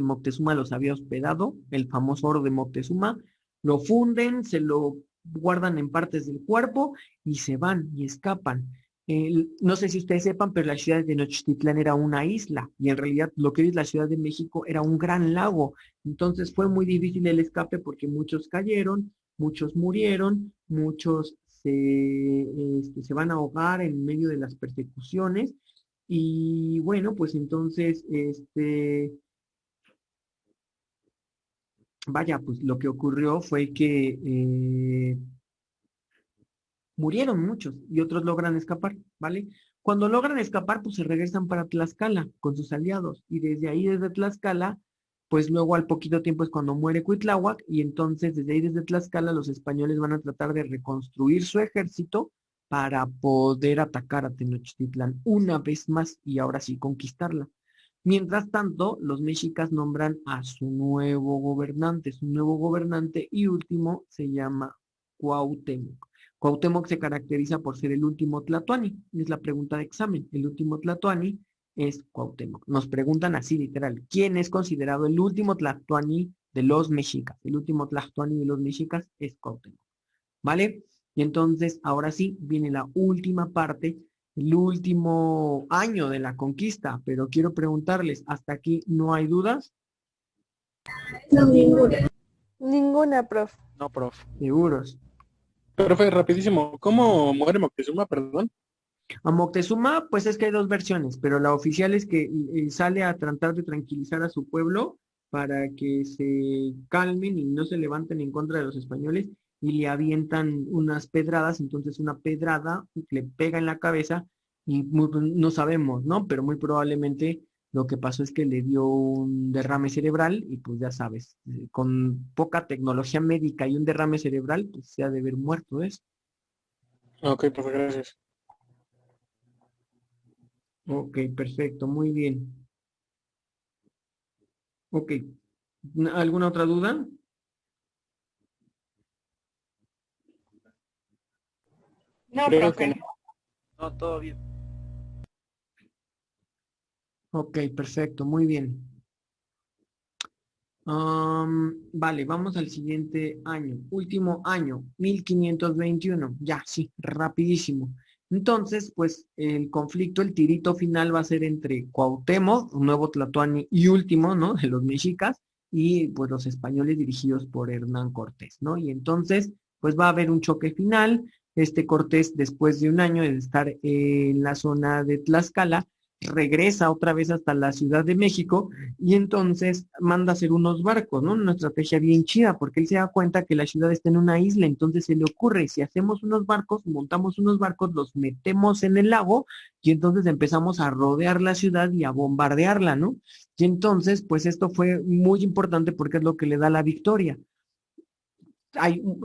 Moctezuma los había hospedado, el famoso oro de Moctezuma, lo funden, se lo guardan en partes del cuerpo y se van y escapan. No sé si ustedes sepan, pero la ciudad de Tenochtitlán era una isla y en realidad lo que hoy es la Ciudad de México era un gran lago. Entonces fue muy difícil el escape porque muchos cayeron, muchos murieron, muchos se van a ahogar en medio de las persecuciones. Y bueno, pues entonces, vaya, pues lo que ocurrió fue que murieron muchos y otros logran escapar, ¿vale? Cuando logran escapar, pues se regresan para Tlaxcala con sus aliados y desde ahí, desde Tlaxcala, pues luego al poquito tiempo es cuando muere Cuitláhuac y entonces desde ahí, desde Tlaxcala, los españoles van a tratar de reconstruir su ejército para poder atacar a Tenochtitlán una vez más y ahora sí conquistarla. Mientras tanto, los mexicas nombran a su nuevo gobernante y último se llama Cuauhtémoc. Cuauhtémoc se caracteriza por ser el último Tlatoani. Es la pregunta de examen. El último Tlatoani es Cuauhtémoc. Nos preguntan así literal, ¿quién es considerado el último Tlatoani de los mexicas? El último Tlatoani de los mexicas es Cuauhtémoc. ¿Vale? Y entonces, ahora sí, viene la última parte, el último año de la conquista, pero quiero preguntarles, ¿hasta aquí no hay dudas? Ninguna, profe. No, profe. Seguros. Profe, rapidísimo, ¿cómo muere Moctezuma, perdón? A Moctezuma, pues es que hay dos versiones, pero la oficial es que sale a tratar de tranquilizar a su pueblo para que se calmen y no se levanten en contra de los españoles y le avientan unas pedradas, entonces una pedrada le pega en la cabeza y no sabemos, ¿no? Pero muy probablemente lo que pasó es que le dio un derrame cerebral y pues ya sabes, con poca tecnología médica y un derrame cerebral, pues se ha de haber muerto eso. Ok, profe, gracias. Ok, perfecto, muy bien. Ok. ¿Alguna otra duda? No, Creo que profe. no. No, todo bien. Ok, perfecto, muy bien. Vale, vamos al siguiente año. Último año, 1521. Ya, sí, rapidísimo. Entonces, pues el conflicto, el tirito final va a ser entre Cuauhtémoc, un nuevo Tlatoani y último, ¿no? De los mexicas, y pues los españoles dirigidos por Hernán Cortés, ¿no? Y entonces, pues va a haber un choque final. Cortés, después de un año de estar en la zona de Tlaxcala, regresa otra vez hasta la Ciudad de México y entonces manda a hacer unos barcos, ¿no? Una estrategia bien chida, porque él se da cuenta que la ciudad está en una isla, entonces se le ocurre, si hacemos unos barcos, montamos unos barcos, los metemos en el lago y entonces empezamos a rodear la ciudad y a bombardearla, ¿no? Y entonces, pues esto fue muy importante porque es lo que le da la victoria.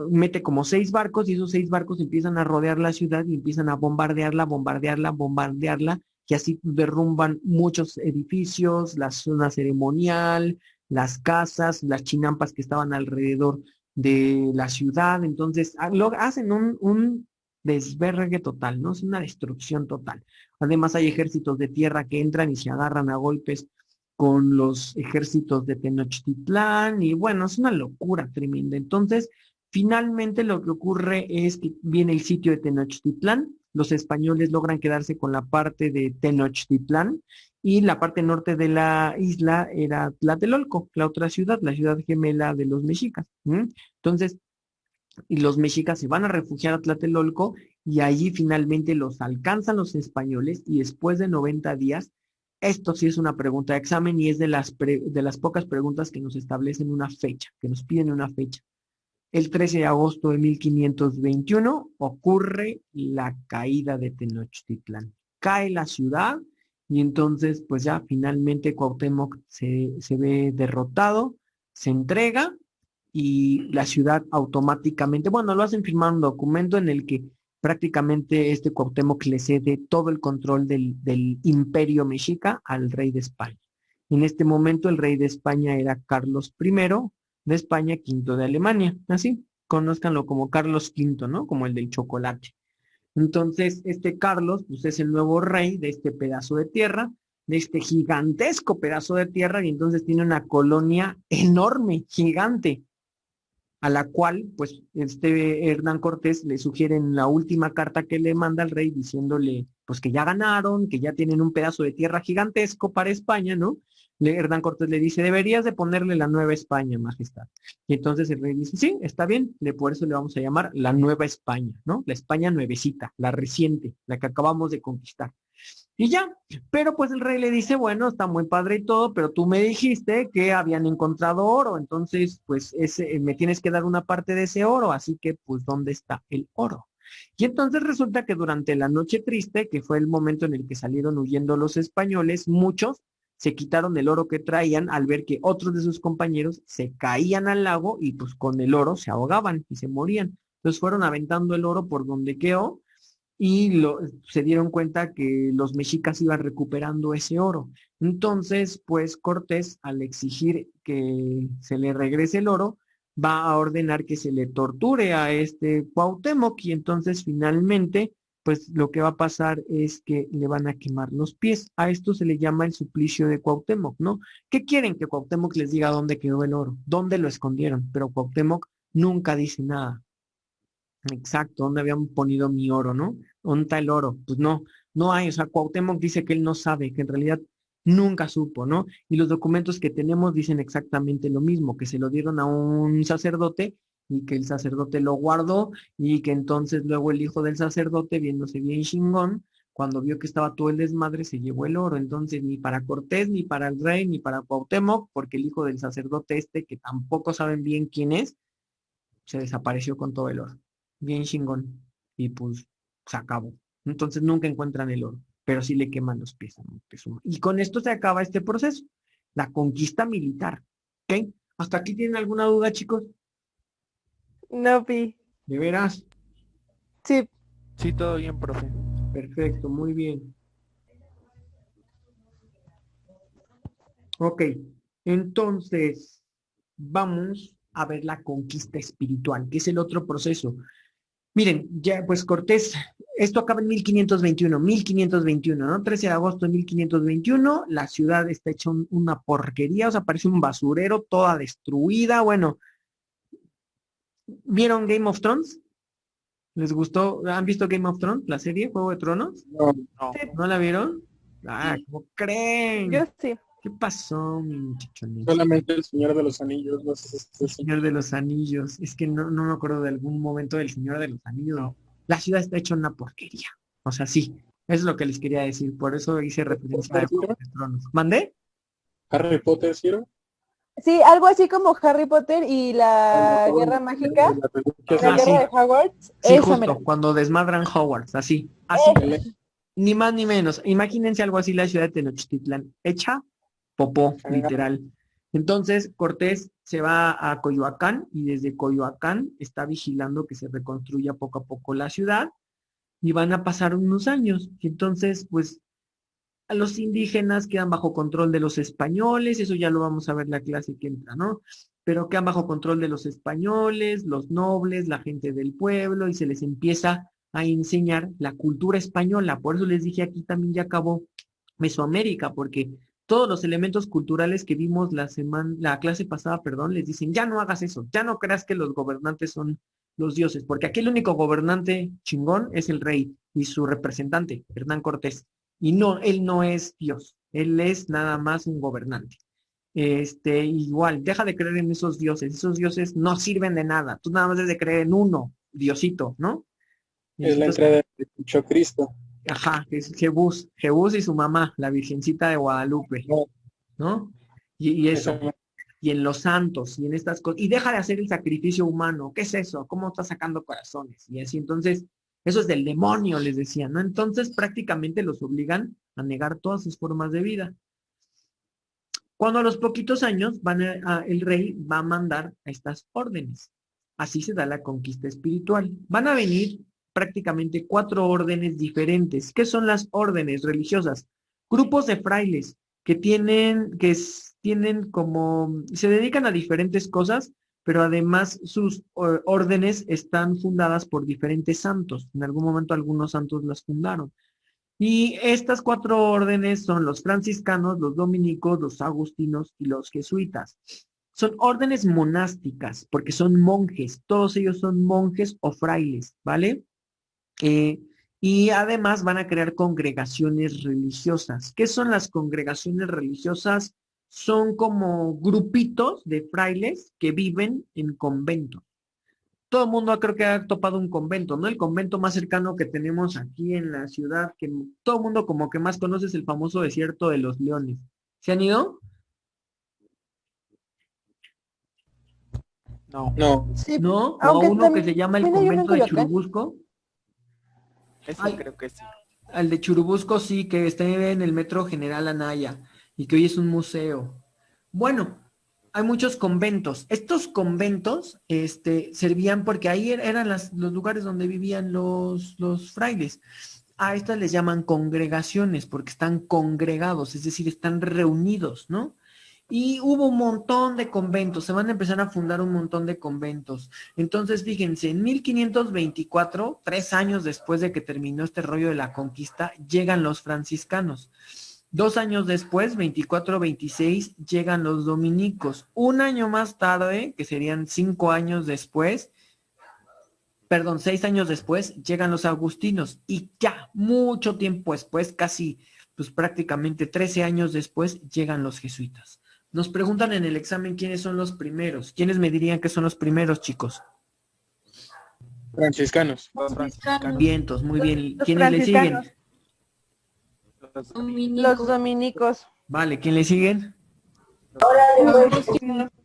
Mete como 6 barcos y esos 6 barcos empiezan a rodear la ciudad y empiezan a bombardearla, bombardearla, bombardearla, y así derrumban muchos edificios, la zona ceremonial, las casas, las chinampas que estaban alrededor de la ciudad. Entonces, hacen un desvergue total, ¿no? Es una destrucción total. Además, hay ejércitos de tierra que entran y se agarran a golpes con los ejércitos de Tenochtitlán, y bueno, es una locura tremenda. Entonces, finalmente lo que ocurre es que viene el sitio de Tenochtitlán, los españoles logran quedarse con la parte de Tenochtitlán y la parte norte de la isla era Tlatelolco, la otra ciudad, la ciudad gemela de los mexicas. Entonces, y los mexicas se van a refugiar a Tlatelolco y allí finalmente los alcanzan los españoles y después de 90 días, esto sí es una pregunta de examen y es de las pocas preguntas que nos establecen una fecha, que nos piden una fecha. El 13 de agosto de 1521 ocurre la caída de Tenochtitlán. Cae la ciudad y entonces pues ya finalmente Cuauhtémoc se ve derrotado, se entrega y la ciudad automáticamente, bueno, lo hacen firmar un documento en el que prácticamente este Cuauhtémoc le cede todo el control del imperio mexica al rey de España. En este momento el rey de España era Carlos I de España, quinto de Alemania, así, conózcanlo como Carlos V, ¿no? Como el del chocolate. Entonces, este Carlos, pues es el nuevo rey de este pedazo de tierra, de este gigantesco pedazo de tierra, y entonces tiene una colonia enorme, gigante, a la cual, pues, este Hernán Cortés le sugiere en la última carta que le manda al rey diciéndole, pues, que ya ganaron, que ya tienen un pedazo de tierra gigantesco para España, ¿no? Hernán Cortés le dice, deberías de ponerle la Nueva España, majestad. Y entonces el rey dice, sí, está bien, por eso le vamos a llamar la Nueva España, ¿no? La España nuevecita, la reciente, la que acabamos de conquistar. Y ya, pero pues el rey le dice, bueno, está muy padre y todo, pero tú me dijiste que habían encontrado oro, entonces pues me tienes que dar una parte de ese oro, así que pues ¿dónde está el oro? Y entonces resulta que durante la noche triste, que fue el momento en el que salieron huyendo los españoles, muchos se quitaron el oro que traían al ver que otros de sus compañeros se caían al lago y pues con el oro se ahogaban y se morían. Entonces fueron aventando el oro por donde quedó y se dieron cuenta que los mexicas iban recuperando ese oro. Entonces, pues Cortés, al exigir que se le regrese el oro, va a ordenar que se le torture a este Cuauhtémoc y entonces finalmente, pues lo que va a pasar es que le van a quemar los pies. A esto se le llama el suplicio de Cuauhtémoc, ¿no? ¿Qué quieren? Que Cuauhtémoc les diga dónde quedó el oro, dónde lo escondieron, pero Cuauhtémoc nunca dice nada. Exacto, ¿dónde habían ponido mi oro, no? ¿Dónde está el oro? Pues no, no hay. O sea, Cuauhtémoc dice que él no sabe, que en realidad nunca supo, ¿no? Y los documentos que tenemos dicen exactamente lo mismo, que se lo dieron a un sacerdote y que el sacerdote lo guardó y que entonces luego el hijo del sacerdote, viéndose bien chingón, cuando vio que estaba todo el desmadre, se llevó el oro. Entonces, ni para Cortés, ni para el rey, ni para Cuauhtémoc, porque el hijo del sacerdote este, que tampoco saben bien quién es, se desapareció con todo el oro. Bien chingón. Y pues se acabó. Entonces nunca encuentran el oro, pero sí le queman los pies a Moctezuma. Y con esto se acaba este proceso, la conquista militar. ¿Ok? ¿Hasta aquí tienen alguna duda, chicos? No vi. ¿De veras? Sí, Sí, todo bien, profe. Perfecto, muy bien. Ok, entonces vamos a ver la conquista espiritual, que es el otro proceso. Miren, ya pues Cortés, esto acaba en 1521, ¿no? 13 de agosto de 1521, la ciudad está hecha una porquería, o sea, parece un basurero, toda destruida. Bueno, ¿vieron Game of Thrones? ¿Les gustó? ¿Han visto Game of Thrones, la serie Juego de Tronos? No, No. sí, ¿No la vieron? Ah, ¿cómo creen? yo sí. ¿Qué pasó, mi muchachones? solamente el Señor de los Anillos, no sé si es El así. Señor de los Anillos. Es que no me acuerdo de algún momento del Señor de los Anillos. No. La ciudad está hecha una porquería. O sea, sí. Eso es lo que les quería decir. Por eso hice referencia a Juego de Tronos. ¿Mandé? Harry Potter, ¿sí? Sí, algo así como Harry Potter y la Guerra Mágica, La la Ah, Guerra sí. de Hogwarts, Sí, esa mera. justo. Cuando desmadran Hogwarts. Así. Así. Ni más ni menos. Imagínense algo así la ciudad de Tenochtitlán. Hecha popó, literal. Entonces, Cortés se va a Coyoacán y desde Coyoacán está vigilando que se reconstruya poco a poco la ciudad y van a pasar unos años. Y entonces, pues, a los indígenas quedan bajo control de los españoles, eso ya lo vamos a ver la clase que entra, ¿no? Pero quedan bajo control de los españoles, los nobles, la gente del pueblo, y se les empieza a enseñar la cultura española. Por eso les dije aquí también ya acabó Mesoamérica, porque todos los elementos culturales que vimos la clase pasada, perdón, les dicen, ya no hagas eso, ya no creas que los gobernantes son los dioses, porque aquí el único gobernante chingón es el rey y su representante, Hernán Cortés. Y no, él no es Dios, él es nada más un gobernante. Igual, deja de creer en esos dioses no sirven de nada, tú nada más debes de creer en uno, Diosito, ¿no? Es la Entonces, entrada de Cristo. ajá, que es Jebús y su mamá, la Virgencita de Guadalupe, No, ¿no? Y eso, esa- y en los santos, y en estas cosas, y deja de hacer el sacrificio humano, ¿qué es eso? ¿Cómo está sacando corazones? Y así, entonces, eso es del demonio, les decían, ¿no? Entonces, prácticamente los obligan a negar todas sus formas de vida. Cuando a los poquitos años el rey va a mandar a estas órdenes. Así se da la conquista espiritual. Van a venir prácticamente 4 órdenes diferentes. ¿Qué son las órdenes religiosas? Grupos de frailes que tienen como, se dedican a diferentes cosas, pero además sus órdenes están fundadas por diferentes santos. En algún momento algunos santos las fundaron. Y estas 4 órdenes son los franciscanos, los dominicos, los agustinos y los jesuitas. Son órdenes monásticas porque son monjes, todos ellos son monjes o frailes, ¿vale? Y además van a crear congregaciones religiosas. ¿Qué son las congregaciones religiosas? Son como grupitos de frailes que viven en conventos. Todo el mundo creo que ha topado un convento, ¿no? El convento más cercano que tenemos aquí en la ciudad, que todo el mundo como que más conoce es el famoso desierto de los Leones. ¿Se han ido? No. No. Sí, ¿No? O a aunque uno que se llama el también hay uno en convento de Coyoacán. Churubusco. Ese Ay, creo que sí. al de Churubusco sí, que está en el Metro General Anaya y que hoy es un museo. Bueno, hay muchos conventos. Estos conventos servían porque ahí eran los lugares donde vivían los frailes. A estas les llaman congregaciones porque están congregados, es decir, están reunidos, ¿no? Y hubo un montón de conventos, se van a empezar a fundar un montón de conventos. Entonces, fíjense, en 1524, 3 años después de que terminó este rollo de la conquista, llegan los franciscanos. 2 años después, 24-26, llegan los dominicos. Un año más tarde, que serían 5 años después, 6 años después, llegan los agustinos. Y ya, mucho tiempo después, casi, pues prácticamente 13 años después, llegan los jesuitas. Nos preguntan en el examen quiénes son los primeros. ¿Quiénes me dirían que son los primeros, chicos? Franciscanos. Los franciscanos. Vientos, muy bien. Los ¿Quiénes le siguen? franciscanos. Los Los dominicos. Vale, ¿quién le siguen?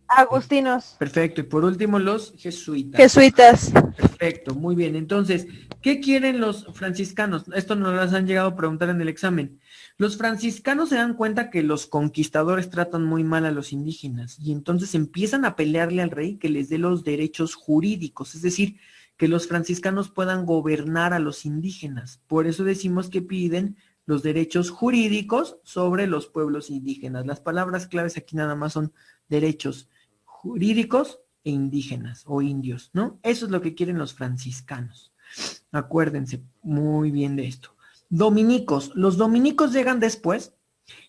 Agustinos. Perfecto. Y por último, los jesuitas. Jesuitas. Perfecto, muy bien. Entonces, ¿qué quieren los franciscanos? Esto nos las han llegado a preguntar en el examen. Los franciscanos se dan cuenta que los conquistadores tratan muy mal a los indígenas y entonces empiezan a pelearle al rey que les dé los derechos jurídicos, es decir, que los franciscanos puedan gobernar a los indígenas. Por eso decimos que piden los derechos jurídicos sobre los pueblos indígenas. Las palabras claves aquí nada más son derechos jurídicos e indígenas o indios, ¿no? Eso es lo que quieren los franciscanos. Acuérdense muy bien de esto. Dominicos. Los dominicos llegan después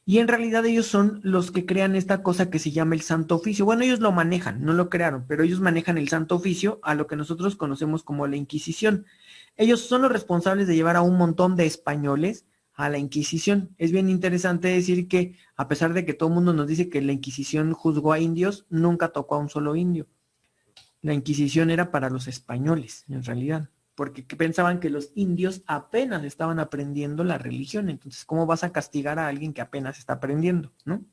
y en realidad ellos son los que crean esta cosa que se llama el Santo Oficio. Bueno, ellos lo manejan, no lo crearon, pero ellos manejan el Santo Oficio a lo que nosotros conocemos como la Inquisición. Ellos son los responsables de llevar a un montón de españoles a la Inquisición. Es bien interesante decir que a pesar de que todo el mundo nos dice que la Inquisición juzgó a indios, nunca tocó a un solo indio. La Inquisición era para los españoles, en realidad, porque pensaban que los indios apenas estaban aprendiendo la religión. Entonces, ¿cómo vas a castigar a alguien que apenas está aprendiendo, no?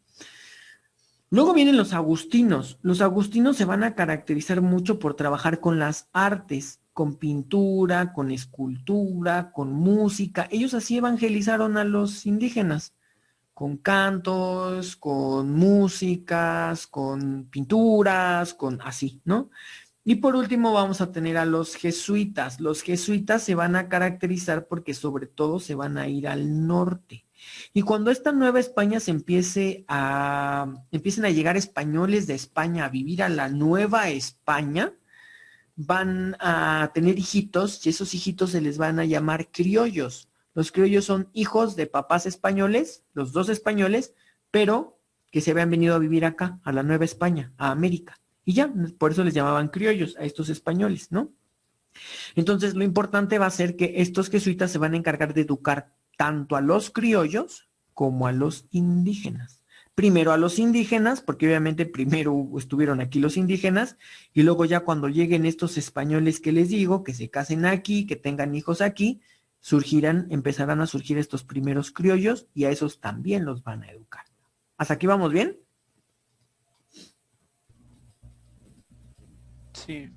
Luego vienen los agustinos. Los agustinos se van a caracterizar mucho por trabajar con las artes, con pintura, con escultura, con música. Ellos así evangelizaron a los indígenas, con cantos, con músicas, con pinturas, con así, ¿no? Y por último vamos a tener a los jesuitas. Los jesuitas se van a caracterizar porque sobre todo se van a ir al norte. Y cuando esta Nueva España empiecen a llegar españoles de España a vivir a la Nueva España, van a tener hijitos y esos hijitos se les van a llamar criollos. Los criollos son hijos de papás españoles, los dos españoles, pero que se habían venido a vivir acá, a la Nueva España, a América. Y ya, por eso les llamaban criollos a estos españoles, ¿no? Entonces, lo importante va a ser que estos jesuitas se van a encargar de educar tanto a los criollos como a los indígenas. Primero a los indígenas, porque obviamente primero estuvieron aquí los indígenas, y luego ya cuando lleguen estos españoles que les digo, que se casen aquí, que tengan hijos aquí, empezarán a surgir estos primeros criollos y a esos también los van a educar. ¿Hasta aquí vamos bien? Sí.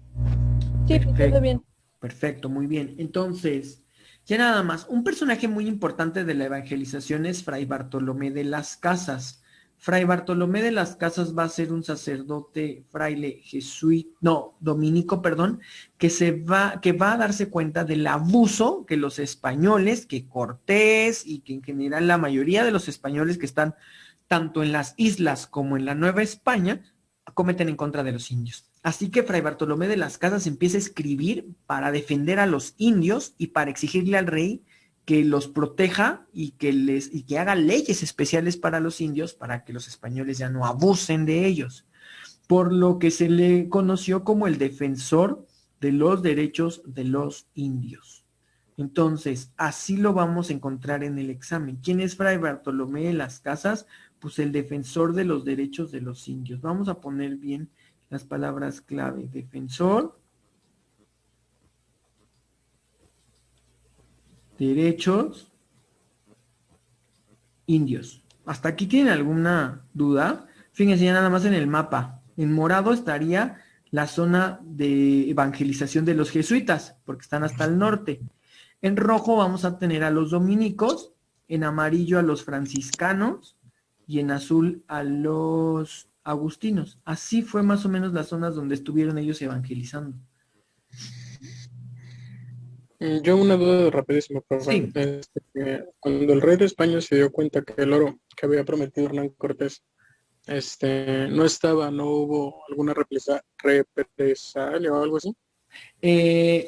Sí, todo bien. Perfecto, muy bien. Entonces, ya nada más, un personaje muy importante de la evangelización es Fray Bartolomé de las Casas. Fray Bartolomé de las Casas va a ser un sacerdote fraile jesuita, no, dominico, perdón, que va a darse cuenta del abuso que los españoles, que Cortés y que en general la mayoría de los españoles que están tanto en las islas como en la Nueva España, cometen en contra de los indios. Así que Fray Bartolomé de las Casas empieza a escribir para defender a los indios y para exigirle al rey que los proteja y que haga leyes especiales para los indios para que los españoles ya no abusen de ellos. Por lo que se le conoció como el defensor de los derechos de los indios. Entonces, así lo vamos a encontrar en el examen. ¿Quién es Fray Bartolomé de las Casas? Pues el defensor de los derechos de los indios. Vamos a poner bien las palabras clave. Defensor, derechos, indios. ¿Hasta aquí tienen alguna duda? Fíjense ya nada más en el mapa. En morado estaría la zona de evangelización de los jesuitas, porque están hasta el norte. En rojo vamos a tener a los dominicos, en amarillo a los franciscanos y en azul a los agustinos. Así fue más o menos las zonas donde estuvieron ellos evangelizando. Yo una duda rapidísima, profe. Sí. Cuando el rey de España se dio cuenta que el oro que había prometido Hernán Cortés no hubo alguna represalia o algo así.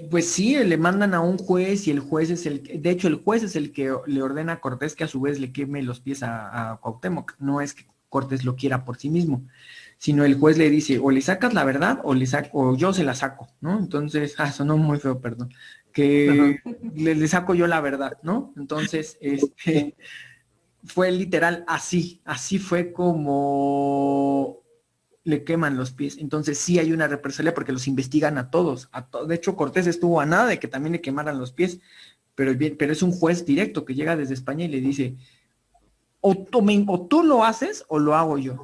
Pues sí, le mandan a un juez y el juez es de hecho el juez es el que le ordena a Cortés que a su vez le queme los pies a Cuauhtémoc. No es que Cortés lo quiera por sí mismo, sino el juez le dice, o le sacas la verdad o yo se la saco, ¿no? Entonces, sonó muy feo, perdón, que le saco yo la verdad, ¿no? Entonces, fue literal así fue como le queman los pies. Entonces sí hay una represalia porque los investigan a todos. De hecho, Cortés estuvo a nada de que también le quemaran los pies, pero es un juez directo que llega desde España y le dice, o tú lo haces o lo hago yo.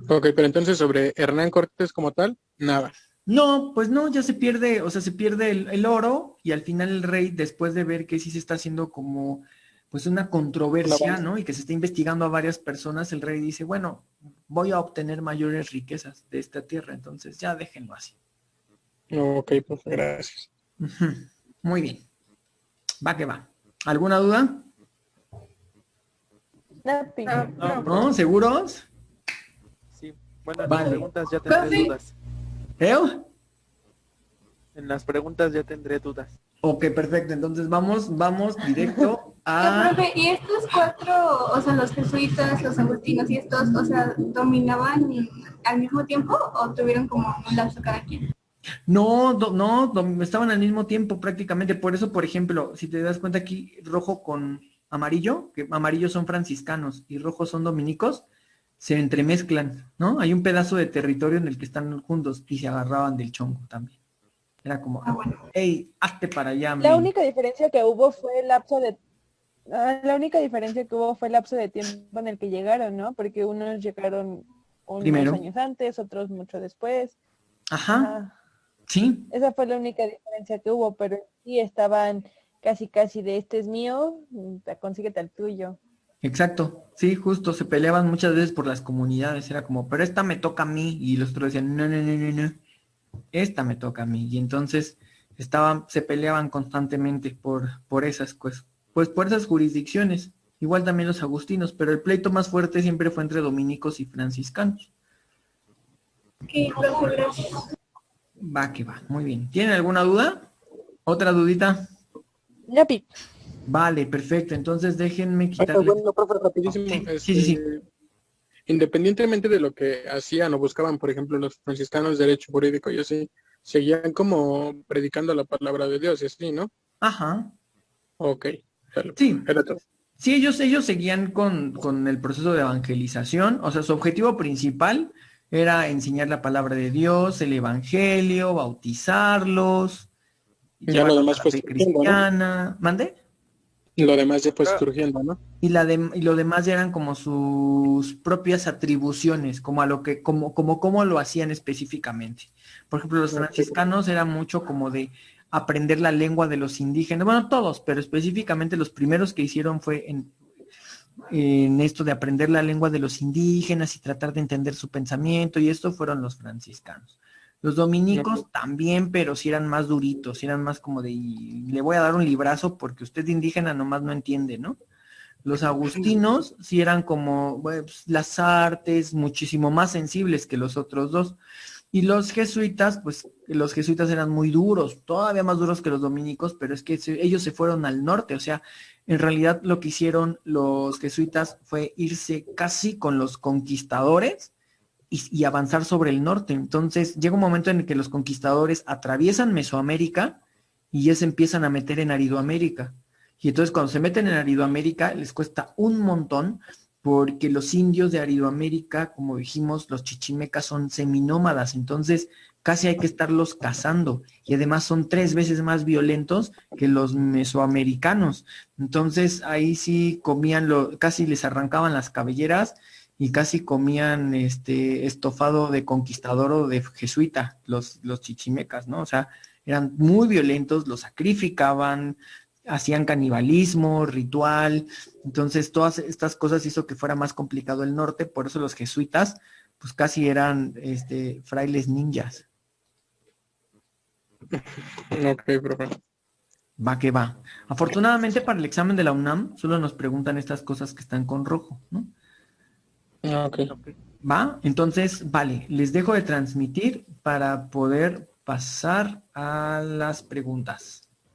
Ok, pero entonces sobre Hernán Cortés como tal, nada. No, pues no, ya se pierde, o sea, se pierde el oro y al final el rey, después de ver que sí se está haciendo como pues una controversia, ¿no? Y que se está investigando a varias personas, el rey dice, bueno, voy a obtener mayores riquezas de esta tierra, entonces ya déjenlo así. Ok, pues gracias. Muy bien. Va que va. ¿Alguna duda? ¿No? ¿Seguros? Sí, bueno, en Vale. las preguntas ya tendré dudas. En las preguntas ya tendré dudas. Ok, perfecto. Entonces vamos directo a... Profe, ¿y estos cuatro, o sea, los jesuitas, los agustinos y estos, o sea, dominaban al mismo tiempo o tuvieron como un lapso cada quien? No, estaban al mismo tiempo prácticamente. Por eso, por ejemplo, si te das cuenta aquí, rojo con amarillo, que amarillos son franciscanos y rojos son dominicos, se entremezclan, ¿no? Hay un pedazo de territorio en el que están juntos y se agarraban del chongo también. Era como, hey, hazte para allá. La única diferencia que hubo fue el lapso de tiempo en el que llegaron, ¿no? Porque unos llegaron unos años antes, otros mucho después. Ajá. Sí. Esa fue la única diferencia que hubo, pero sí estaban casi de este es mío, consíguete el tuyo. Exacto, sí, justo, se peleaban muchas veces por las comunidades, era como, pero esta me toca a mí, y los otros decían, no, esta me toca a mí, y entonces se peleaban constantemente por esas cosas, pues por esas jurisdicciones, igual también los agustinos, pero el pleito más fuerte siempre fue entre dominicos y franciscanos. Okay, gracias. Va que va, muy bien. ¿Tienen alguna duda? ¿Otra dudita? Yapi. Vale, perfecto. Entonces déjenme quitarle... Bueno, profe, rapidísimo. Sí. Independientemente de lo que hacían o buscaban, por ejemplo, los franciscanos de derecho jurídico y así, seguían como predicando la palabra de Dios y así, ¿no? Ajá. Ok. Sí. Era todo. Sí, ellos seguían con el proceso de evangelización. O sea, su objetivo principal era enseñar la palabra de Dios, el evangelio, bautizarlos. Ya lo demás fue cristiana. ¿No? ¿Mande? Lo demás ya fue surgiendo, ¿no? Y lo demás ya eran como sus propias atribuciones, como cómo lo hacían específicamente. Por ejemplo, los franciscanos era mucho como de aprender la lengua de los indígenas, bueno, todos, pero específicamente los primeros que hicieron fue en esto de aprender la lengua de los indígenas y tratar de entender su pensamiento, y esto fueron los franciscanos. Los dominicos también, pero sí eran más duritos, sí eran más como de, le voy a dar un librazo porque usted indígena nomás no entiende, ¿no? Los agustinos sí eran como bueno, pues, las artes, muchísimo más sensibles que los otros dos. Y los jesuitas, pues los jesuitas eran muy duros, todavía más duros que los dominicos, pero es que ellos se fueron al norte, o sea, en realidad lo que hicieron los jesuitas fue irse casi con los conquistadores y avanzar sobre el norte. Entonces llega un momento en el que los conquistadores atraviesan Mesoamérica y ya se empiezan a meter en Aridoamérica. Y entonces cuando se meten en Aridoamérica les cuesta un montón porque los indios de Aridoamérica, como dijimos, los chichimecas son seminómadas, entonces casi hay que estarlos cazando y además son 3 veces más violentos que los mesoamericanos. Entonces ahí sí comían, casi les arrancaban las cabelleras y casi comían estofado de conquistador o de jesuita, los chichimecas, ¿no? O sea, eran muy violentos, los sacrificaban, hacían canibalismo, ritual, entonces todas estas cosas hizo que fuera más complicado el norte, por eso los jesuitas pues casi eran frailes ninjas. Ok, profe. Va que va. Afortunadamente para el examen de la UNAM solo nos preguntan estas cosas que están con rojo, ¿no? Ok. ¿Va? Entonces, vale, les dejo de transmitir para poder pasar a las preguntas.